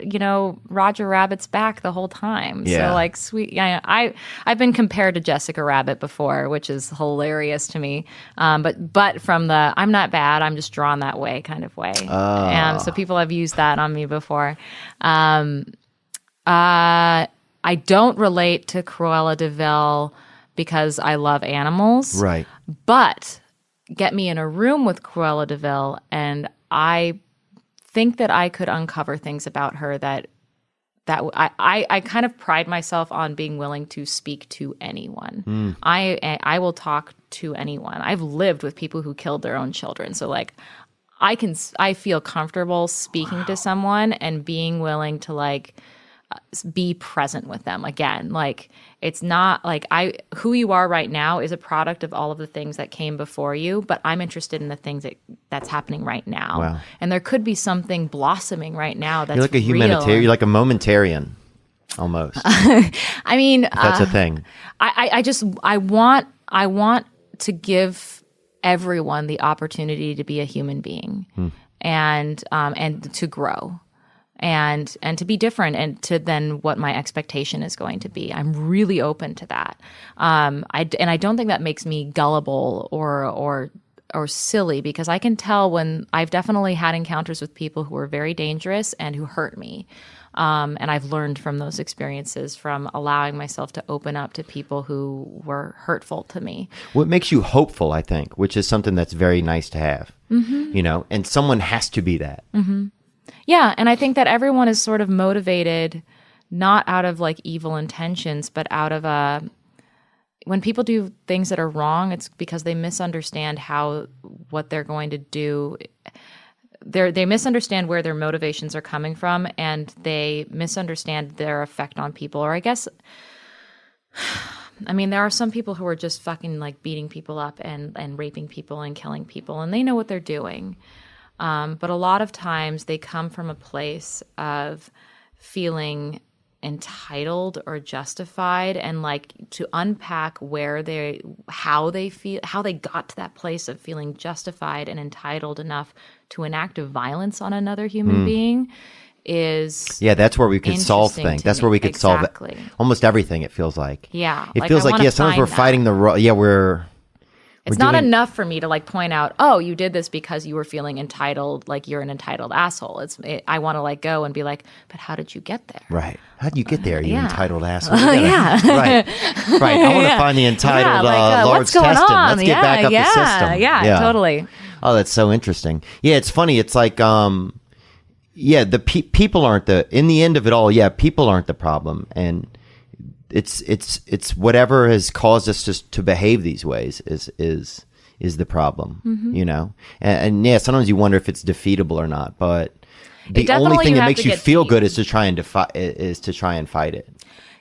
Roger Rabbit's back the whole time. Yeah. So like sweet. Yeah, I've been compared to Jessica Rabbit before, which is hilarious to me. But from the I'm not bad, I'm just drawn that way kind of way. So people have used that on me before. I don't relate to Cruella de Vil because I love animals. Right. But get me in a room with Cruella de Vil, and I think that I could uncover things about her that I kind of pride myself on being willing to speak to anyone. I will talk to anyone. I've lived with people who killed their own children. So like I feel comfortable speaking to someone and being willing to like be present with them again. Like it's not like who you are right now is a product of all of the things that came before you, but I'm interested in the things that's happening right now. Wow. And there could be something blossoming right now that's you're like a humanitarian. You're like a momentarian almost. I mean, that's a thing. I want to give everyone the opportunity to be a human being and to grow. And to be different and to then what my expectation is going to be. I'm really open to that. I don't think that makes me gullible or silly, because I can tell when I've definitely had encounters with people who are very dangerous and who hurt me. And I've learned from those experiences, from allowing myself to open up to people who were hurtful to me. What makes you hopeful, I think, which is something that's very nice to have, and someone has to be that. Mm-hmm. Yeah, and I think that everyone is sort of motivated not out of like evil intentions, but out of when people do things that are wrong, it's because they misunderstand what they're going to do. They misunderstand where their motivations are coming from, and they misunderstand their effect on people. Or I guess, I mean, there are some people who are just fucking like beating people up and raping people and killing people, and they know what they're doing. But a lot of times they come from a place of feeling entitled or justified, and like to unpack how they got to that place of feeling justified and entitled enough to enact a violence on another human being is that's where we could solve things. That's where we could solve almost everything. It feels like it feels like sometimes we're fighting It's not enough for me to like point out, oh, you did this because you were feeling entitled, like you're an entitled asshole. I want to like go and be like, but how did you get there? Right. How did you get there, you entitled asshole? Yeah. Right. I want to find the entitled Lord's testing. Let's get back up the system. Yeah, totally. Oh, that's so interesting. Yeah, it's funny. It's like, the people aren't in the end of it all, people aren't the problem. And it's whatever has caused us to behave these ways is the problem, and sometimes you wonder if it's defeatable or not, but the only thing that makes you feel good is to try and fight it.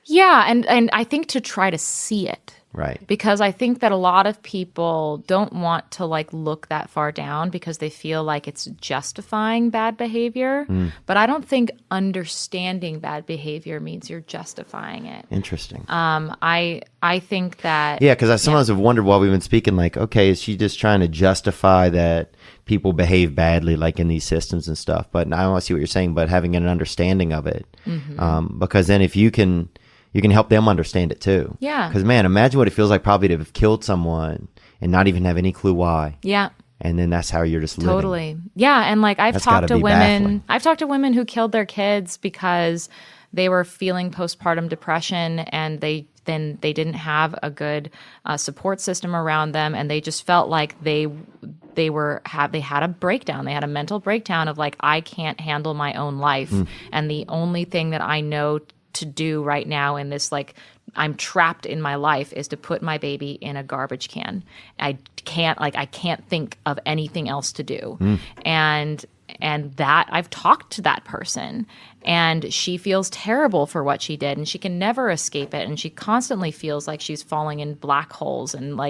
Yeah, and I think to try to see it. Right. Because I think that a lot of people don't want to like look that far down because they feel like it's justifying bad behavior. But I don't think understanding bad behavior means you're justifying it. Interesting. I think that because I sometimes have wondered while we've been speaking, like, okay, is she just trying to justify that people behave badly like in these systems and stuff? But I want to see what you're saying, but having an understanding of it. Because then if you can help them understand it too. Yeah. Because, man, imagine what it feels like probably to have killed someone and not even have any clue why. Yeah. And then that's how you're just living. Totally. Yeah. And like I've talked to women who killed their kids because they were feeling postpartum depression and they didn't have a good support system around them, and they just felt like they had a breakdown. They had a mental breakdown of like, I can't handle my own life. And the only thing that I know to do right now in this like I'm trapped in my life is to put my baby in a garbage can. I can't think of anything else to do. And that I've talked to that person, and she feels terrible for what she did, and she can never escape it, and she constantly feels like she's falling in black holes and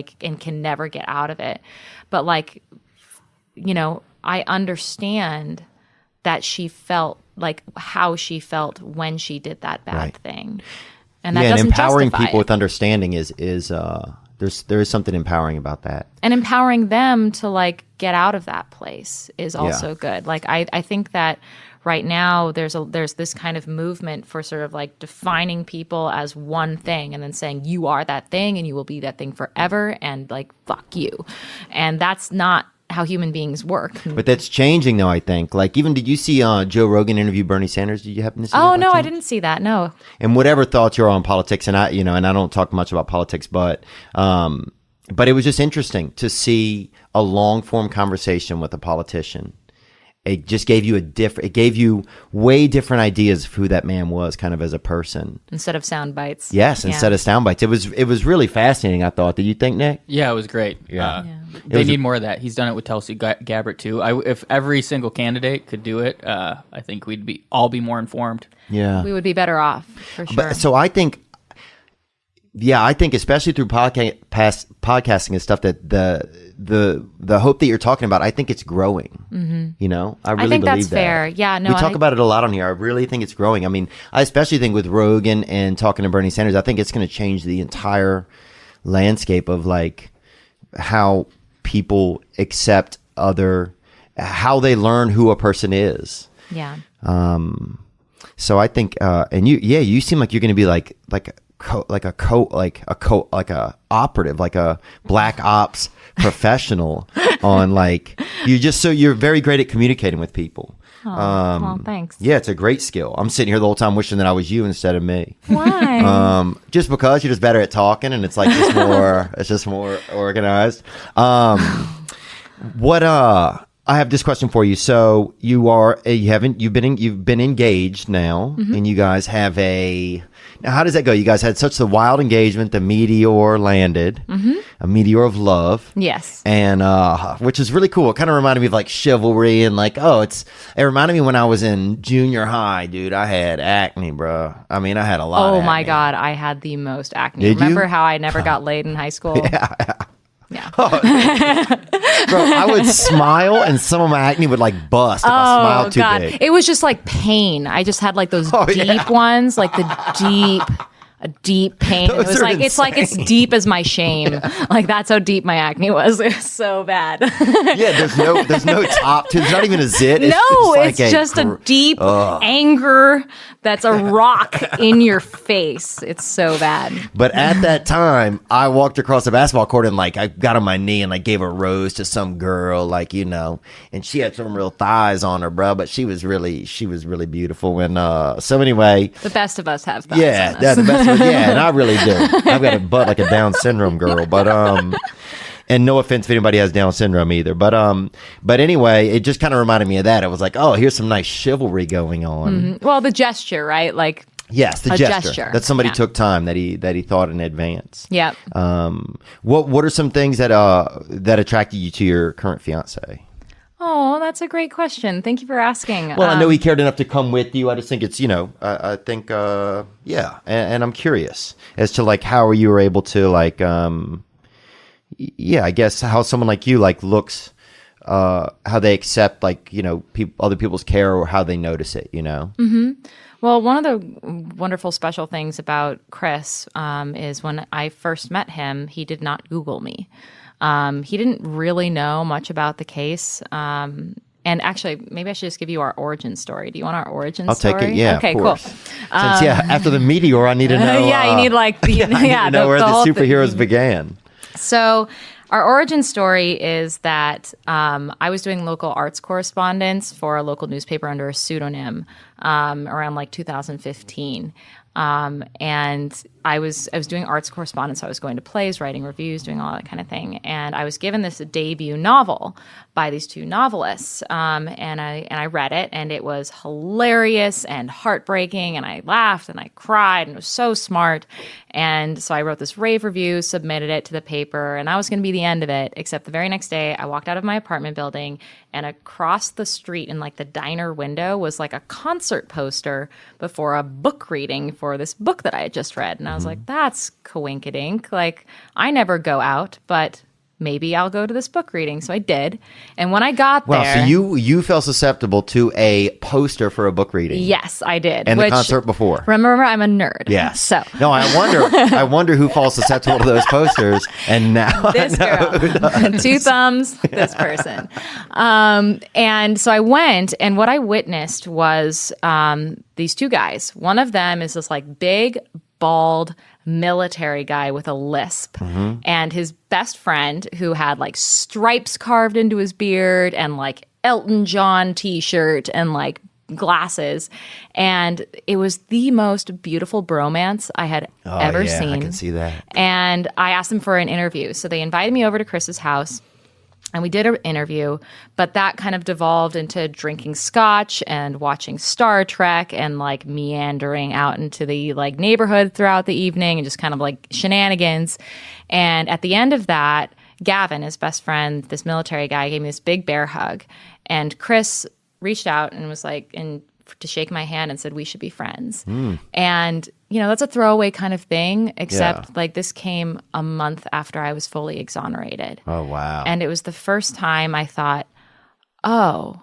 can never get out of it. But I understand that she felt like how she felt when she did that bad thing. And that doesn't empowering justify people it. with understanding is there is something empowering about that. And empowering them to get out of that place is also good. I think that right now there's this kind of movement for sort of defining people as one thing and then saying you are that thing and you will be that thing forever and fuck you. And that's not how human beings work. But that's changing though, I think. Even did you see Joe Rogan interview Bernie Sanders? Did you happen to see that? Oh no, I didn't see that. No. And whatever thoughts you're on politics, and I don't talk much about politics, but it was just interesting to see a long form conversation with a politician. It just gave you way different ideas of who that man was kind of as a person. Instead of sound bites. Yes, instead of sound bites. It was really fascinating, I thought. Did you think, Nick? Yeah, it was great. Yeah. They need more of that. He's done it with Tulsi Gabbard too. If every single candidate could do it, I think we'd all be more informed. Yeah. We would be better off, for sure. But, so I think especially through podcasting and stuff that the hope that you're talking about, I think it's growing. Mm-hmm. I really think believe that's that. fair. Yeah, no, we talk about it a lot on here. I really think it's growing. I mean, I especially think with Rogan and talking to Bernie Sanders, I think it's going to change the entire landscape of how people accept how they learn who a person is. Yeah. So I think, and you seem like you're going to be like a operative, like a black ops professional on you're very great at communicating with people. Well, thanks. Yeah, it's a great skill. I'm sitting here the whole time wishing that I was you instead of me. Why? Just because you're just better at talking, and it's just more organized. I have this question for you. So you've been engaged now, and you guys have now how does that go? You guys had such the wild engagement, the meteor landed, a meteor of love. Yes. And, which is really cool. It kind of reminded me of chivalry and it reminded me when I was in junior high, dude, I had acne, bro. I mean, I had a lot of acne. Oh my God. I had the most acne. Did Remember you? how I never got laid in high school? Yeah. Bro, I would smile and some of my acne would bust if I smiled too big. It was just pain. I just had those deep ones, a deep pain. Those It was are it's deep as my shame. That's how deep my acne was. It was so bad. Yeah, there's no top to it. There's not even a zit. It's just a deep anger that's a rock in your face. It's so bad. But at that time, I walked across the basketball court and I got on my knee and gave a rose to some girl, and she had some real thighs on her, bro. But she was really beautiful. And so anyway, the best of us have thighs. Yeah, on us. the best. Yeah, and I really do. I've got a butt like a Down syndrome girl, but and no offense if anybody has Down syndrome either, but anyway, it just kind of reminded me of that. It was oh, here's some nice chivalry going on. Mm-hmm. Well, the gesture, right? Yes, the gesture that somebody took time that he thought in advance. Yeah. What are some things that attracted you to your current fiance? Oh, that's a great question. Thank you for asking. Well, I know he cared enough to come with you. I just think it's, I think, yeah. And I'm curious as to how you were able to I guess how someone like you looks, how they accept other people's care or how they notice it, Mm-hmm. Well, one of the wonderful special things about Chris is when I first met him, he did not Google me. He didn't really know much about the case. And actually, maybe I should just give you our origin story. Do you want our origin story? I'll take it, yeah. Okay, of course. Cool. Since, after the meteor, I need to know. You need I need to know where the superheroes began. So our origin story is that I was doing local arts correspondence for a local newspaper under a pseudonym around 2015. And I was doing arts correspondence. I was going to plays, writing reviews, doing all that kind of thing. And I was given this debut novel by these two novelists. And I read it, and it was hilarious and heartbreaking. And I laughed and I cried, and it was so smart. And so I wrote this rave review, submitted it to the paper, and that was going to be the end of it. Except the very next day, I walked out of my apartment building, and across the street in like the diner window was like a concert poster before a book reading for this book that I had just read. And I was like, that's coinkydink. Like, I never go out, but maybe I'll go to this book reading. So I did. And when I got there... Wow, so you felt susceptible to a poster for a book reading. Yes, I did. And the concert before. Remember, I'm a nerd. Yes. So. No, I wonder who falls susceptible to those posters. And now this girl. 2 thumbs, this person. And so I went, and what I witnessed was these 2 guys. One of them is this like big, bald military guy with a lisp, and his best friend who had like stripes carved into his beard and like Elton John t-shirt and like glasses, and it was the most beautiful bromance I had ever seen. I can see that. And I asked them for an interview, so they invited me over to Chris's house. And we did an interview, but that kind of devolved into drinking scotch and watching Star Trek and like meandering out into the like neighborhood throughout the evening and just kind of like shenanigans. And at the end of that, Gavin, his best friend, this military guy, gave me this big bear hug. And Chris reached out and was like, to shake my hand and said, we should be friends. And, you know, that's a throwaway kind of thing, except like this came a month after I was fully exonerated. Oh, wow. And it was the first time I thought, oh,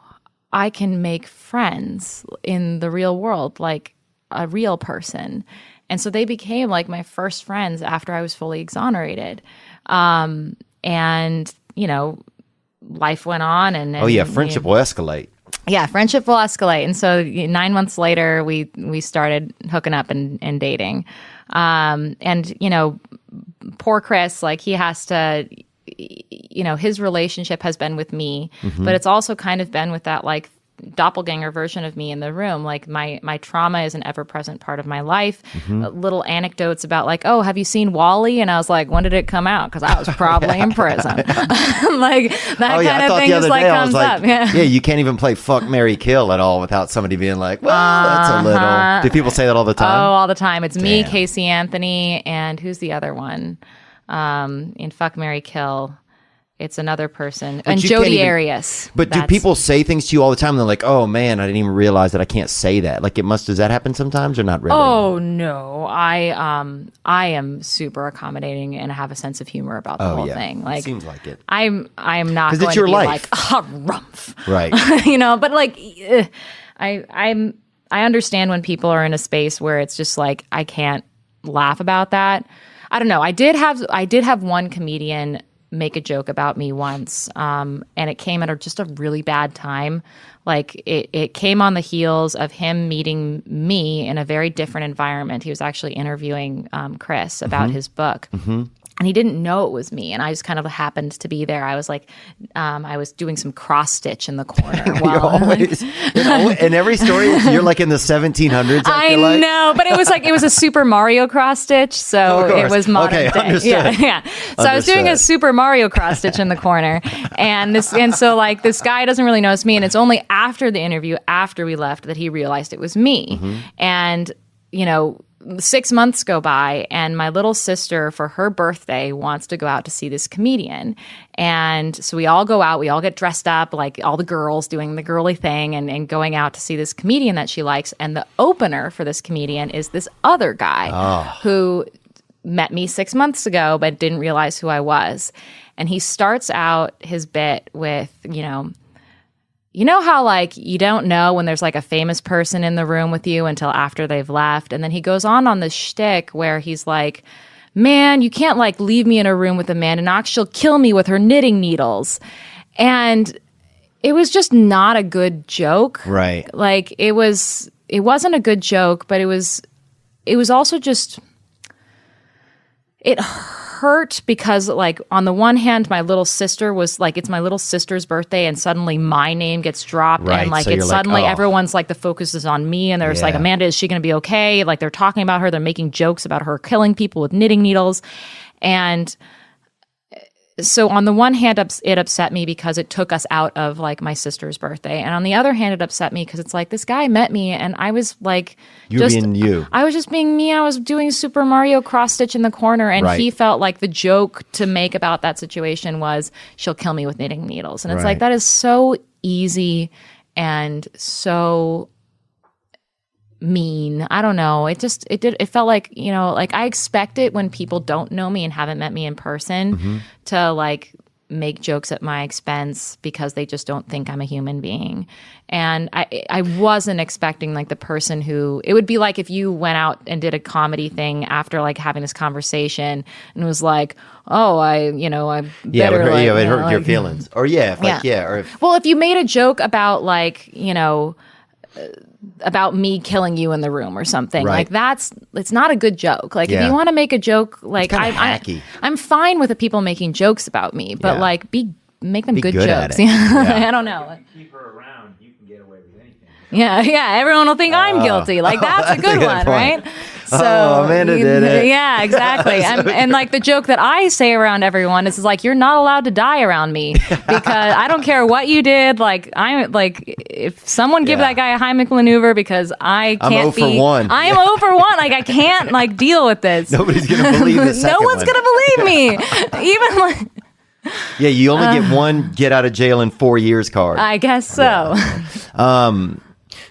I can make friends in the real world, like a real person. And so they became like my first friends after I was fully exonerated. And, you know, life went on. And friendship will escalate. Yeah, friendship will escalate. And so 9 months later, we started hooking up and dating. And, you know, poor Chris, like he has to, you know, his relationship has been with me, but it's also kind of been with that like doppelganger version of me in the room. Like my trauma is an ever-present part of my life. Little anecdotes about like, oh, have you seen Wall-E? And I was like, when did it come out? Because I was probably in prison. Like that kind of thing just like comes up. Yeah, you can't even play fuck, marry, kill at all without somebody being like, well, that's a little. Do people say that all the time? Oh, all the time. It's me, Casey Anthony, and who's the other one? In Fuck, Marry, Kill. It's another person. And Jodi Arias. But do people say things to you all the time and they're like, oh man, I didn't even realize that I can't say that. Like does that happen sometimes or not really? Oh no. I am super accommodating and have a sense of humor about the whole thing. Like seems like it. I'm not going it's your to be life. like, rumph. Right. You know, but like I understand when people are in a space where it's just like I can't laugh about that. I don't know. I did have one comedian make a joke about me once, and it came at just a really bad time. Like it came on the heels of him meeting me in a very different environment. He was actually interviewing Chris about his book. And he didn't know it was me, and I just kind of happened to be there. I was like, I was doing some cross stitch in the corner. In every story, you're like in the 1700s. I know, but it was a Super Mario cross stitch, so it was modern day. Understood. Yeah. So I was doing a Super Mario cross stitch in the corner, and so like this guy doesn't really notice me, and it's only after the interview, after we left, that he realized it was me, and you know. 6 months go by, and my little sister, for her birthday, wants to go out to see this comedian. And so we all go out, we all get dressed up, like all the girls doing the girly thing and going out to see this comedian that she likes. And the opener for this comedian is this other guy who met me 6 months ago but didn't realize who I was. And he starts out his bit with, you know how, like, you don't know when there's, like, a famous person in the room with you until after they've left? And then he goes on this shtick where he's like, man, you can't, like, leave me in a room with Amanda Knox. She'll kill me with her knitting needles. And it was just not a good joke. Right. Like, it wasn't a good joke, but it was also just, it hurt. hurt because, like, on the one hand, my little sister was like, it's my little sister's birthday, and suddenly my name gets dropped, Right, and like so it's you're like, suddenly oh. everyone's like, the focus is on me, and there's like, Yeah. Amanda, is she going to be okay? Like, they're talking about her, they're making jokes about her killing people with knitting needles, and so on the one hand, it upset me because it took us out of like my sister's birthday, and on the other hand, it upset me because it's like, this guy met me, and I was like, You were being you. I was just being me. I was doing Super Mario cross stitch in the corner, and Right. he felt like the joke to make about that situation was, she'll kill me with knitting needles, and it's Right. like, that is so easy and so mean. I don't know. It felt like, you know, like I expect it when people don't know me and haven't met me in person to like make jokes at my expense because they just don't think I'm a human being. And I wasn't expecting like the person who, it would be like if you went out and did a comedy thing after like having this conversation and was like, oh, I better it hurt your feelings. Or well, if you made a joke about like, you know, about me killing you in the room or something, Right. like it's not a good joke. Like if Yeah. you want to make a joke, like kinda hacky. I'm fine with the people making jokes about me, but Yeah. like make them Be good good at jokes. it. Yeah. I don't know. Keep her around, you can get away with anything. Yeah. Everyone will think I'm guilty. Like that's a good one, point. right? Oh, Amanda did it. Yeah, exactly. And like the joke that I say around everyone is like, you're not allowed to die around me because I don't care what you did. Like I'm like, if someone give Yeah. that guy a Heimlich maneuver because I I'm can't 0 for 1. I am 0 for 1. Like I can't like deal with this. Nobody's going to believe the second No one's one. gonna believe me. Even like Yeah, you only get one get out of jail in 4 years card. I guess so.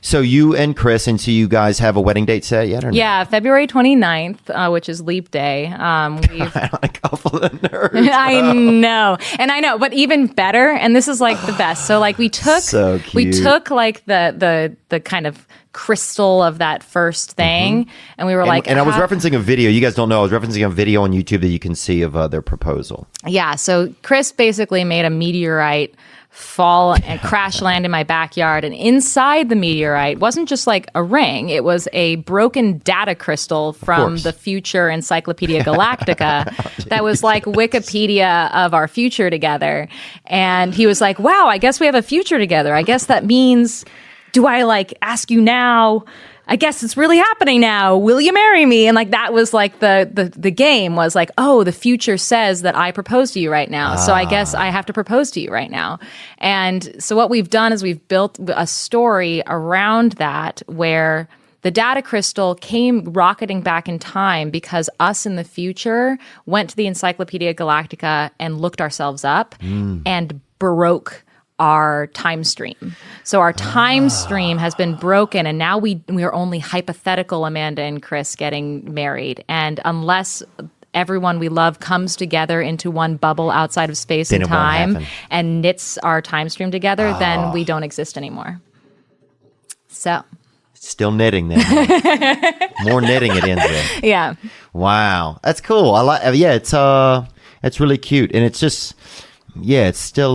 So you and Chris, and so you guys have a wedding date set yet or no? Yeah, February 29th, which is Leap Day. We've A couple of nerds. I know. And I know, but even better, and this is like the best. So like we took So cute. like the kind of crystal of that first thing and we were like, and I was referencing a video. You guys don't know. I was referencing a video on YouTube that you can see of their proposal. yeah, so Chris basically made a meteorite fall and crash land in my backyard, and inside the meteorite wasn't just like a ring, it was a broken data crystal from course. the future Encyclopedia Galactica that was like Wikipedia of our future together. And he was like, wow, I guess we have a future together. I guess that means, do I like ask you now? I guess it's really happening now. Will you marry me? And like that was like the game was like, oh, the future says that I propose to you right now. So I guess I have to propose to you right now. And so what we've done is we've built a story around that where the data crystal came rocketing back in time because us in the future went to the Encyclopedia Galactica and looked ourselves up and broke our time stream. So our time stream has been broken, and now we are only hypothetical Amanda and Chris getting married. And unless everyone we love comes together into one bubble outside of space Then and it won't time happen. and knits our time stream together, then we don't exist anymore. So, Still knitting then. More knitting it ends with. yeah. Wow, that's cool. I like. Yeah, it's really cute, and it's just, yeah, it's still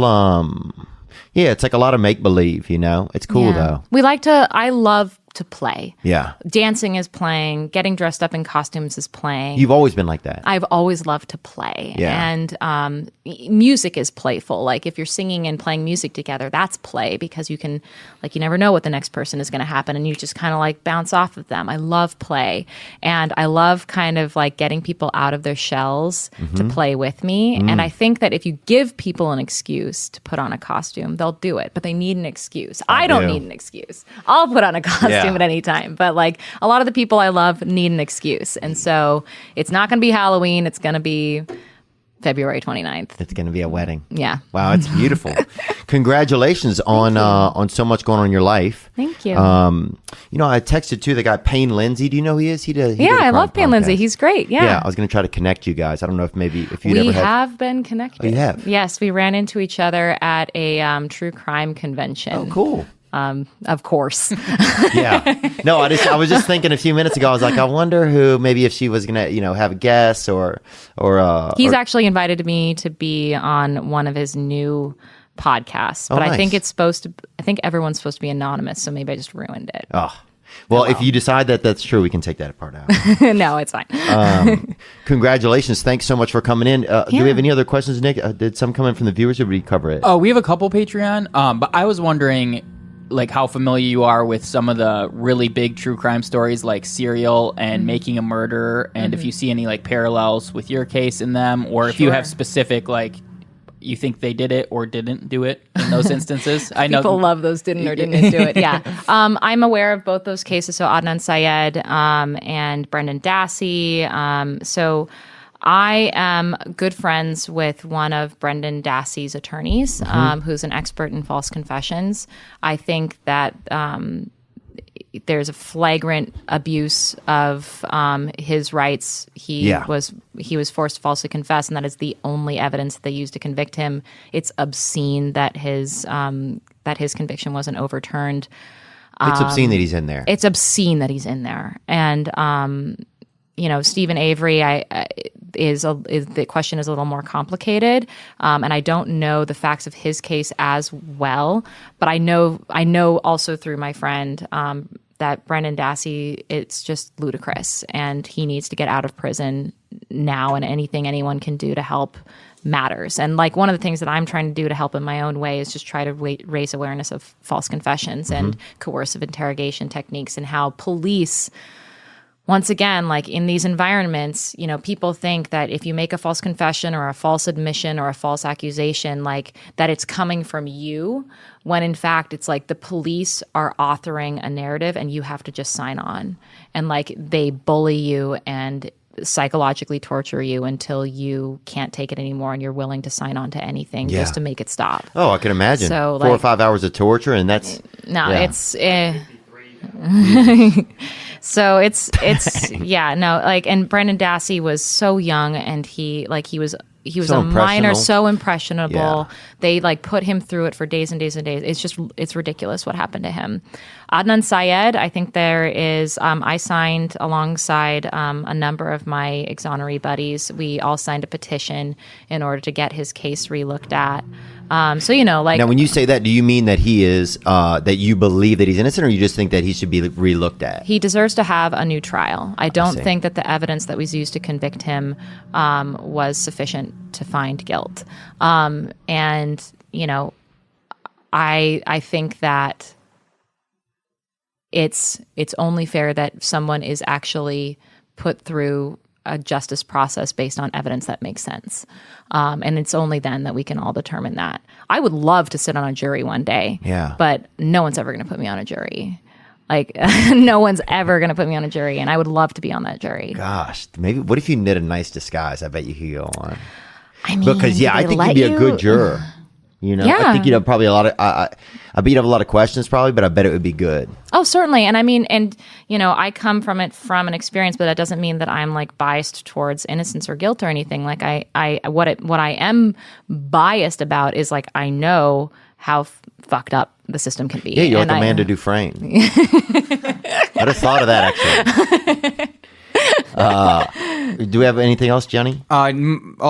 yeah, it's like a lot of make believe. You know, it's cool though. I love to play. Yeah, Dancing is playing, getting dressed up in costumes is playing. you've always been like that. I've always loved to play. Yeah. And music is playful. Like if you're singing and playing music together, that's play because you can, like, you never know what the next person is going to happen and you just kind of like bounce off of them. I love play. And I love kind of like getting people out of their shells to play with me. And I think that if you give people an excuse to put on a costume, they'll do it, but they need an excuse. I don't do. need an excuse. I'll put on a costume Yeah. at any time. But like a lot of the people I love need an excuse. And so it's not going to be Halloween. It's going to be February 29th. It's going to be a wedding. Yeah. Wow, it's beautiful. Congratulations on so much going on in your life. Thank you. You know, I texted too the guy Payne Lindsay. Do you know who he is? He did. Yeah, a I love crime Payne Lindsay. podcast. He's great. Yeah. Yeah, I was going to try to connect you guys. I don't know if you'd We ever had. have been connected. Oh, you have? Yes, we ran into each other at a true crime convention. Oh, cool. Of course. Yeah. No, I was just thinking a few minutes ago. I was like, I wonder who maybe if she was gonna have a guest or He's actually invited me to be on one of his new podcasts, but Oh, I think nice. I think everyone's supposed to be anonymous, so maybe I just ruined it. Oh, Well, if you decide that that's true, we can take that part out. No, it's fine. Congratulations. Thanks so much for coming in. Do we have any other questions, Nick? Did some come in from the viewers or did we cover it? Oh, we have a couple Patreon, but I was wondering like how familiar you are with some of the really big true crime stories like Serial and Making a Murderer, and if you see any like parallels with your case in them, or if you have specific like you think they did it or didn't do it in those instances. I know people love those didn't or didn't do it. Yeah. I'm aware of both those cases. So Adnan Syed and Brendan Dassey. So I am good friends with one of Brendan Dassey's attorneys, who's an expert in false confessions. I think that there's a flagrant abuse of his rights. He was forced to falsely confess, and that is the only evidence that they used to convict him. It's obscene that his conviction wasn't overturned. It's obscene that he's in there. It's obscene that he's in there, and Stephen Avery, the question is a little more complicated, and I don't know the facts of his case as well. But I know also through my friend that Brendan Dassey, it's just ludicrous, and he needs to get out of prison now. And anything anyone can do to help matters. And like one of the things that I'm trying to do to help in my own way is just try to raise awareness of false confessions and coercive interrogation techniques, and how police. Once again, like in these environments, people think that if you make a false confession or a false admission or a false accusation, like that it's coming from you, when in fact it's like the police are authoring a narrative and you have to just sign on. And like they bully you and psychologically torture you until you can't take it anymore and you're willing to sign on to anything just to make it stop. Oh, I can imagine. So, 4 or 5 hours of torture, and that's... No, it's... So it's and Brendan Dassey was so young, and he was So a minor, impressionable. so impressionable. Yeah. They like put him through it for days and days and days. It's ridiculous what happened to him. Adnan Syed, I think there is. I signed alongside a number of my exoneree buddies. We all signed a petition in order to get his case relooked at. Now, when you say that, do you mean that he is that you believe that he's innocent, or you just think that he should be relooked at? he deserves to have a new trial. I don't see. think that the evidence that was used to convict him was sufficient to find guilt. I think that it's only fair that someone is actually put through a justice process based on evidence that makes sense. And it's only then that we can all determine that. I would love to sit on a jury one day, but no one's ever going to put me on a jury. Like, no one's ever going to put me on a jury, and I would love to be on that jury. Gosh, maybe, what if you knit a nice disguise? I bet you could go on. I mean, Because, I think you'd be a good juror. I think you'd have probably a lot of, I bet you'd have a lot of questions probably, but I bet it would be good. Oh, certainly. And I mean, I come from an experience, but that doesn't mean that I'm like biased towards innocence or guilt or anything. Like what I am biased about is like, I know how fucked up the system can be. Yeah, you're like Amanda Dufresne. I'd have thought of that actually. Do we have anything else, Johnny? All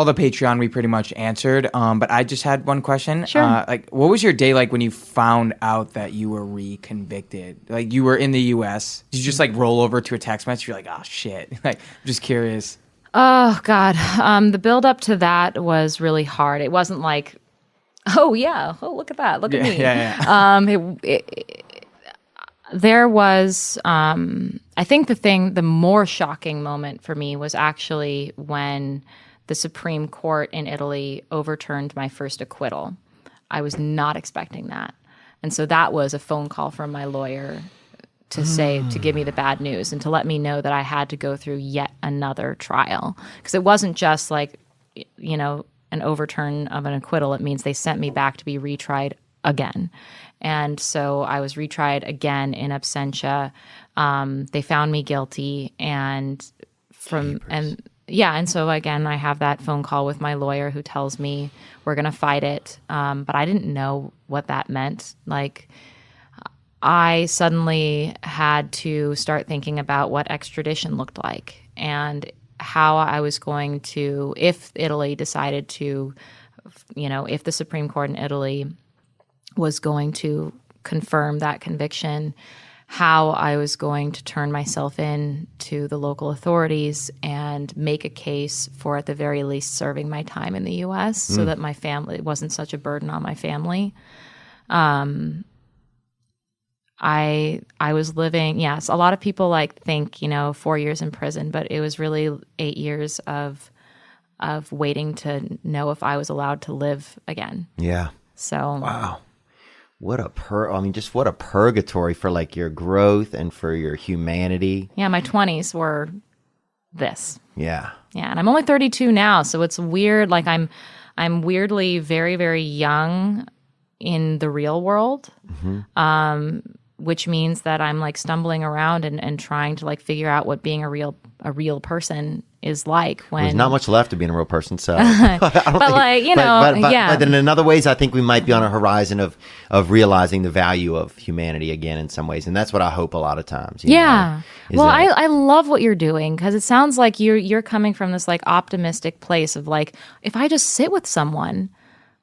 the Patreon we pretty much answered, but I just had one question. Sure. What was your day like when you found out that you were reconvicted? Like, you were in the U.S. Did you just like roll over to a text message? You're like, oh shit. Like, I'm just curious. Oh God. The build up to that was really hard. It wasn't like, oh yeah, oh look at that, look at me. Yeah. There was, I think the more shocking moment for me was actually when the Supreme Court in Italy overturned my first acquittal. I was not expecting that. And so that was a phone call from my lawyer to give me the bad news and to let me know that I had to go through yet another trial. Because it wasn't just like, an overturn of an acquittal. It means they sent me back to be retried again. And so I was retried again in absentia. They found me guilty, and so again I have that phone call with my lawyer who tells me we're going to fight it. But I didn't know what that meant. Like, I suddenly had to start thinking about what extradition looked like and how I was going to, if Italy decided to, if the Supreme Court in Italy was going to confirm that conviction, how I was going to turn myself in to the local authorities and make a case for, at the very least, serving my time in the U.S. so that my family wasn't such a burden on my family. I was living, yes, a lot of people think, 4 years in prison, but it was really 8 years of waiting to know if I was allowed to live again. Yeah. So Wow. What a just what a purgatory for like your growth and for your humanity. yeah, my 20s were this. Yeah. Yeah, and I'm only 32 now, so it's weird. Like I'm weirdly very, very young in the real world, which means that I'm like stumbling around and trying to like figure out what being a real person is like. When There's not much left to being a real person, so. But in other ways, I think we might be on a horizon of realizing the value of humanity again in some ways, and that's what I hope a lot of times. Yeah. I love what you're doing because it sounds like you're coming from this like optimistic place of like, if I just sit with someone,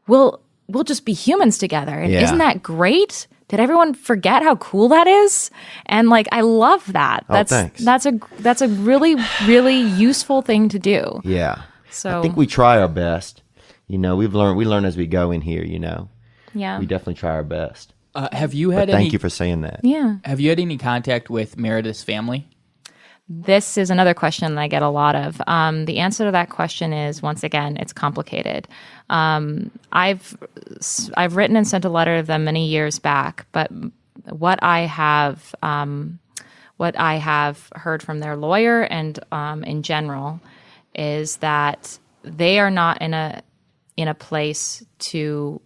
we'll just be humans together, and isn't that great? Did everyone forget how cool that is? And like, I love that. Thanks. That's a really, really useful thing to do. Yeah. So I think we try our best. We learn as we go in here. Yeah. We definitely try our best. Have you had Thank you for saying that. Yeah. Have you had any contact with Meredith's family? This is another question that I get a lot of. The answer to that question is, once again, it's complicated. I've written and sent a letter to them many years back, but what I have heard from their lawyer and in general is that they are not in a place to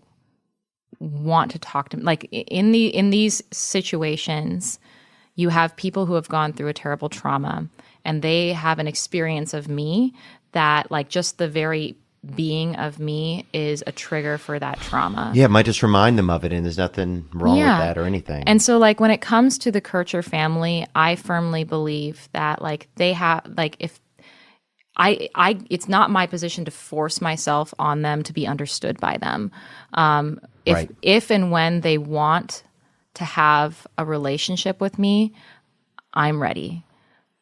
want to talk to me. Like in these situations, you have people who have gone through a terrible trauma and they have an experience of me that like just the very being of me is a trigger for that trauma. Yeah, it might just remind them of it, and there's nothing wrong with that or anything. And so like when it comes to the Kircher family, I firmly believe that like they have like if I it's not my position to force myself on them to be understood by them. If and when they want to have a relationship with me, I'm ready.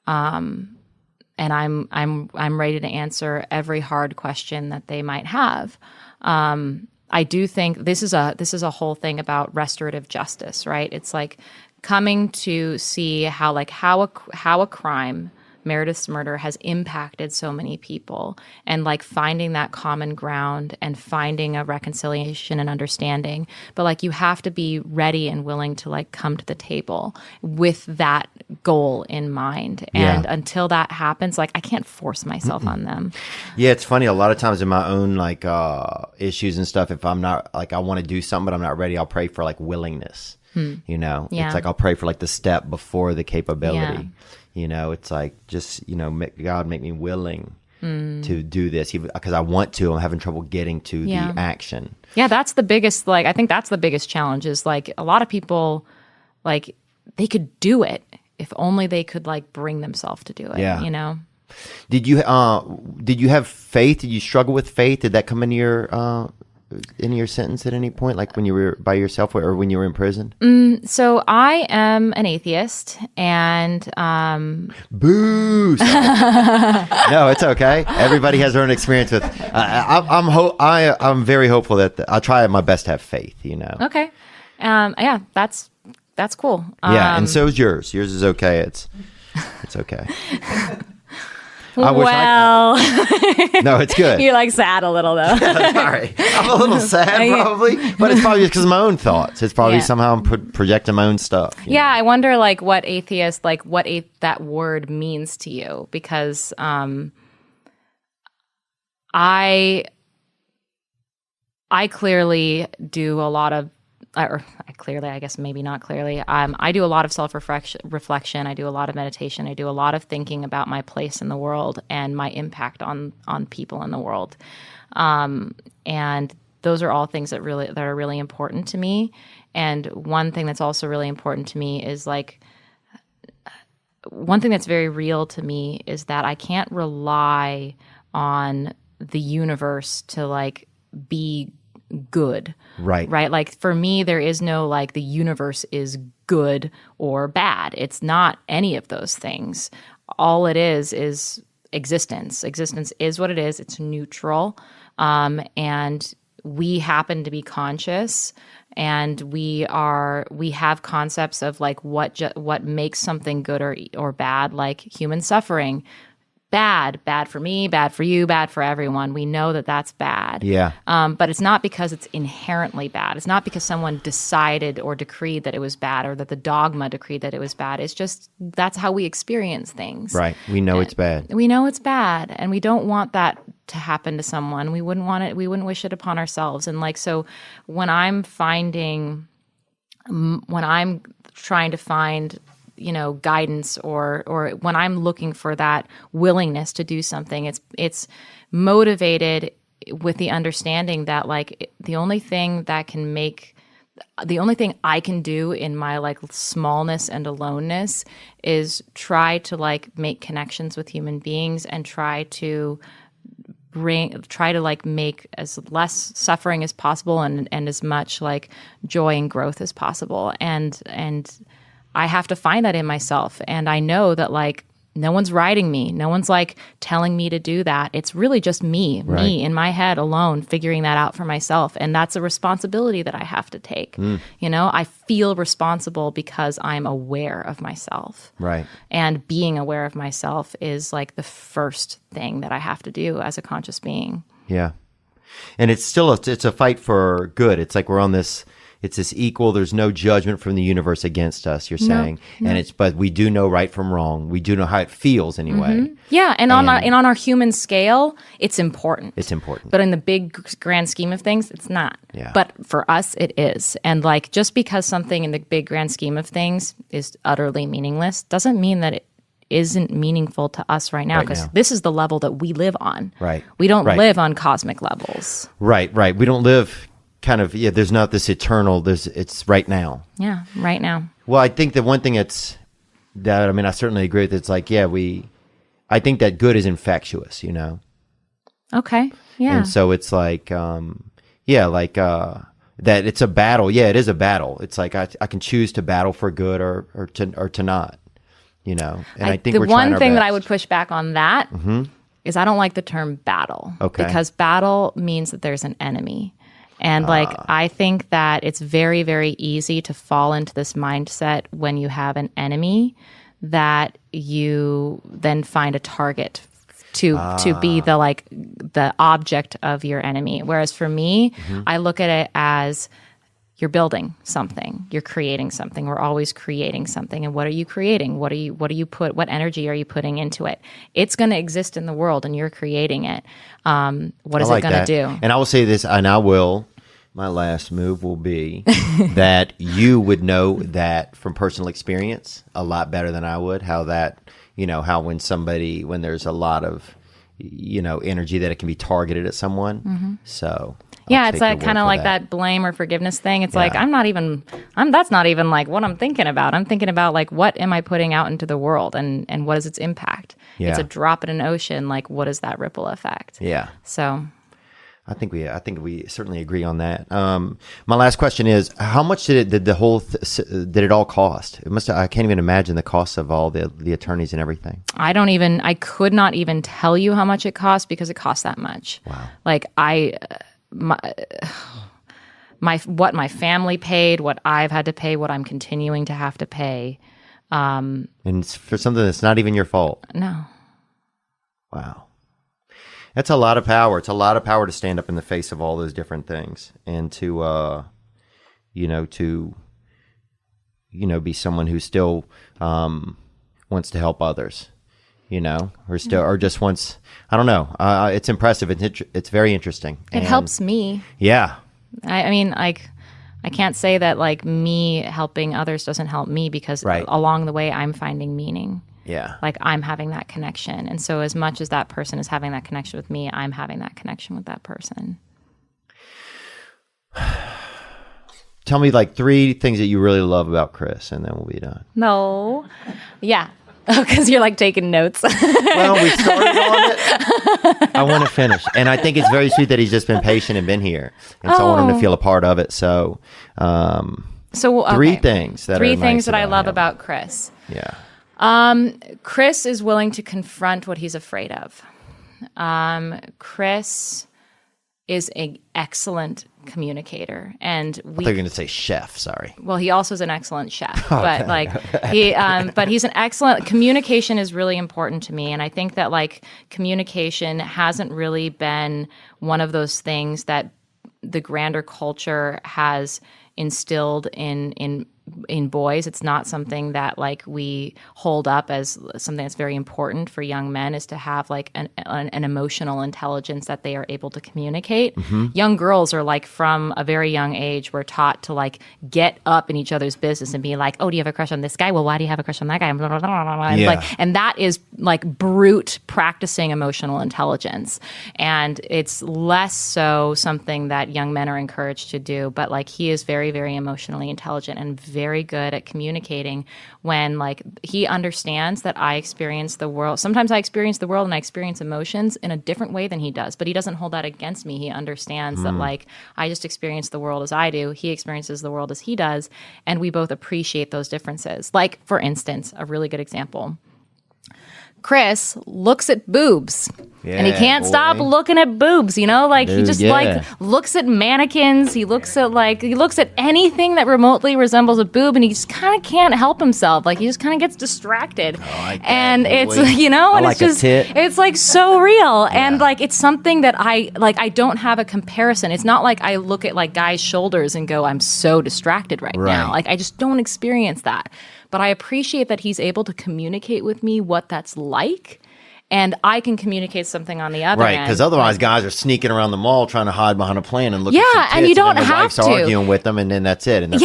And I'm ready to answer every hard question that they might have. I do think this is a whole thing about restorative justice, right? It's like coming to see how a crime, Meredith's murder, has impacted so many people, and like finding that common ground and finding a reconciliation and understanding. But like you have to be ready and willing to like come to the table with that goal in mind. And until that happens, like I can't force myself on them. Yeah, it's funny. A lot of times in my own like issues and stuff, if I'm not like I want to do something but I'm not ready, I'll pray for like willingness. It's like I'll pray for like the step before the capability. It's like just God, make me willing to do this because I want to. I'm having trouble getting to the action. Yeah, that's the biggest. I think that's the biggest challenge. Is like a lot of people, like they could do it if only they could like bring themselves to do it. Yeah. Did you have faith? Did you struggle with faith? Did that come into your sentence at any point, like when you were by yourself or when you were in prison? So I am an atheist, and boo. No, it's okay. Everybody has their own experience with. I'm very hopeful that I try my best to have faith. Okay. Yeah, that's cool. Yeah, and so is yours. Yours is okay. It's okay. No, it's good. You're like sad a little though. Sorry, I'm a little sad probably, but it's probably just because of my own thoughts. It's probably somehow I'm projecting my own stuff. Yeah, I wonder like what atheist, like what that word means to you, because I clearly do a lot of. I guess maybe not clearly. I do a lot of self-reflection. I do a lot of meditation. I do a lot of thinking about my place in the world and my impact on people in the world. And those are all things that are really important to me. And one thing that's also really important to me is like, one thing that's very real to me is that I can't rely on the universe to like be good. Right. Right. Like for me, there is no like the universe is good or bad. It's not any of those things. All it is existence. Existence is what it is. It's neutral. And we happen to be conscious, and we have concepts of like what makes something good or bad, like human suffering. Bad for me, bad for you, bad for everyone. We know that that's bad. Yeah. But it's not because it's inherently bad. It's not because someone decided or decreed that it was bad, or that the dogma decreed that it was bad. It's just that's how we experience things. Right. We know it's bad. We know it's bad, and we don't want that to happen to someone. We wouldn't want it. We wouldn't wish it upon ourselves. And like, so when I'm trying to find guidance, or when I'm looking for that willingness to do something, it's motivated with the understanding that like the only thing I can do in my like smallness and aloneness is try to like make connections with human beings, and try to like make as less suffering as possible, and as much like joy and growth as possible. And I have to find that in myself. And I know that like no one's writing me. No one's like telling me to do that. It's really just me in my head alone, figuring that out for myself. And that's a responsibility that I have to take. I feel responsible because I'm aware of myself. Right. And being aware of myself is like the first thing that I have to do as a conscious being. Yeah. And it's still it's a fight for good. It's like we're on this. It's this equal. There's no judgment from the universe against us. You're saying, but we do know right from wrong. We do know how it feels anyway. Mm-hmm. Yeah, and on our human scale, it's important. It's important. But in the big grand scheme of things, it's not. Yeah. But for us, it is. And like just because something in the big grand scheme of things is utterly meaningless doesn't mean that it isn't meaningful to us right now, because this is the level that we live on. Right. We don't live on cosmic levels. Right. We don't live. There's not this eternal, it's right now. Yeah, right now. Well, I think the one thing I certainly agree with, it's like, I think that good is infectious, Okay, yeah. And so it's like, that it's a battle. Yeah, it is a battle. It's like, I can choose to battle for good or to not, and I think the we're trying one thing our that I best. would push back on that is I don't like the term battle. Okay. Because battle means that there's an enemy. And I think that it's very, very easy to fall into this mindset when you have an enemy, that you then find a target to be the object of your enemy. Whereas for me, I look at it as you're building something, you're creating something. We're always creating something. And what are you creating? What energy are you putting into it? It's going to exist in the world, and you're creating it. What is it going to do? And I will say this, and my last move will be that you would know that from personal experience a lot better than I would, how when there's a lot of, energy, that it can be targeted at someone. So it's like kind of like that blame or forgiveness thing. It's like, that's not even like what I'm thinking about. I'm thinking about like, what am I putting out into the world, and what is its impact? Yeah. It's a drop in an ocean. Like, what is that ripple effect? Yeah. So I think we certainly agree on that. My last question is, how much did it all cost? I can't even imagine the cost of all the attorneys and everything. I could not even tell you how much it cost, because it cost that much. Wow. Like what my family paid, what I've had to pay, what I'm continuing to have to pay. And it's for something that's not even your fault. No. Wow. That's a lot of power. It's a lot of power to stand up in the face of all those different things, and to be someone who still wants to help others, or just wants. I don't know. It's impressive. It's very interesting. It helps me. Yeah. I mean, like, I can't say that like me helping others doesn't help me, because along the way I'm finding meaning. Yeah. Like, I'm having that connection. And so as much as that person is having that connection with me, I'm having that connection with that person. Tell me like 3 things that you really love about Chris, and then we'll be done. No. Yeah. Oh, because you're like taking notes. Well, we started on it. I want to finish. And I think it's very sweet that he's just been patient and been here. And so I want him to feel a part of it. So, three things that I love about Chris. Yeah. Chris is willing to confront what he's afraid of. Chris is an excellent communicator, and I thought you were going to say chef. Sorry. Well, he also is an excellent chef, but but he's an excellent. Communication is really important to me, and I think that like communication hasn't really been one of those things that the grander culture has instilled in boys. It's not something that like we hold up as something that's very important for young men, is to have like an emotional intelligence that they are able to communicate. Young girls are like from a very young age, we're taught to like get up in each other's business and be like, oh, do you have a crush on this guy? Well, why do you have a crush on that guy? And, blah, blah, blah, blah. And, and that is like brute practicing emotional intelligence. And it's less so something that young men are encouraged to do, but like he is very, very emotionally intelligent and very good at communicating when like he understands that I experience the world. Sometimes I experience the world and I experience emotions in a different way than he does, but he doesn't hold that against me. He understands that like I just experience the world as I do. He experiences the world as he does. And we both appreciate those differences. Like, for instance, a really good example. Chris looks at boobs and he can't stop looking at boobs, you know, like he just like looks at mannequins. He looks at anything that remotely resembles a boob, and he just kind of can't help himself. Like he just kind of gets distracted, and it's, you know, and it's just, it's like so real. And like, it's something that I don't have a comparison. It's not like I look at like guys' shoulders and go, I'm so distracted right now. Like I just don't experience that. But I appreciate that he's able to communicate with me what that's like, and I can communicate something on the other end. Right, because otherwise guys are sneaking around the mall trying to hide behind a plant and look at some tits, and you don't and have wife's to. arguing with them, and then that's it. And that's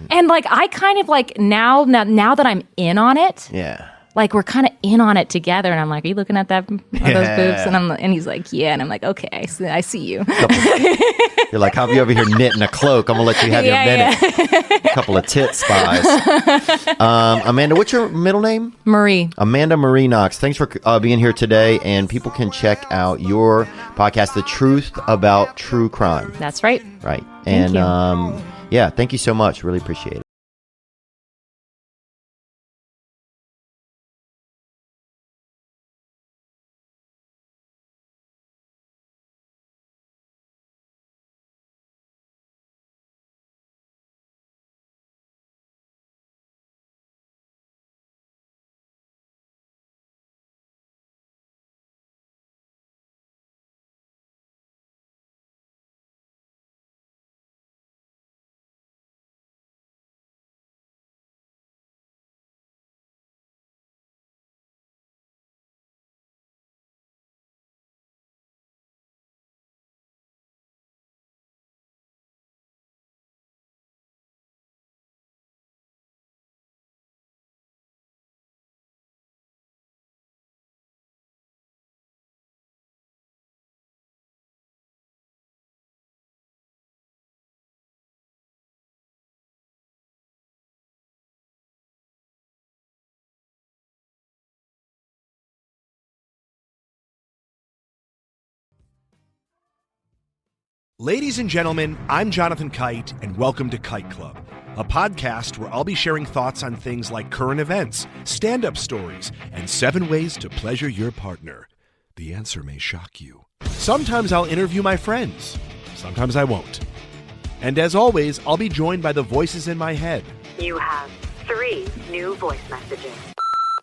and like I kind of like now that I'm in on it. Yeah. Like we're kind of in on it together, and I'm like, "Are you looking at those boobs?" And he's like, "Yeah," and I'm like, "Okay, I see you." You're like, "I'll be over here knitting a cloak. I'm gonna let you have your minute." A couple of tit spies. Amanda, what's your middle name? Marie. Amanda Marie Knox. Thanks for being here today, and people can check out your podcast, The Truth About True Crime. That's right. Right, Thank you. Thank you so much. Really appreciate it. Ladies and gentlemen, I'm Jonathan Kite, and welcome to Kite Club, a podcast where I'll be sharing thoughts on things like current events, stand-up stories, and 7 ways to pleasure your partner. The answer may shock you. Sometimes I'll interview my friends. Sometimes I won't. And as always, I'll be joined by the voices in my head. You have 3 new voice messages.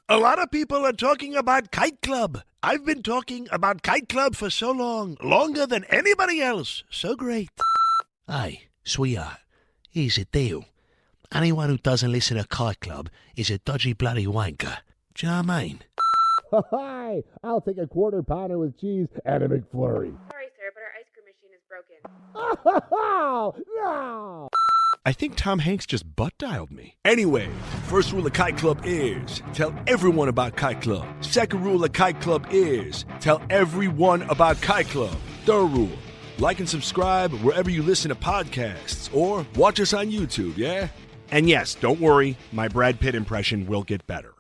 A lot of people are talking about Kite Club. I've been talking about Kite Club for so long, longer than anybody else. So great. Hey, sweetheart, here's the deal. Anyone who doesn't listen to Kite Club is a dodgy bloody wanker. Do you know what I mean? Hi, I'll take a quarter pounder with cheese and a McFlurry. Sorry, sir, but our ice cream machine is broken. Oh, no! I think Tom Hanks just butt-dialed me. Anyway, first rule of Kite Club is tell everyone about Kite Club. Second rule of Kite Club is tell everyone about Kite Club. Third rule, like and subscribe wherever you listen to podcasts or watch us on YouTube, yeah? And yes, don't worry, my Brad Pitt impression will get better.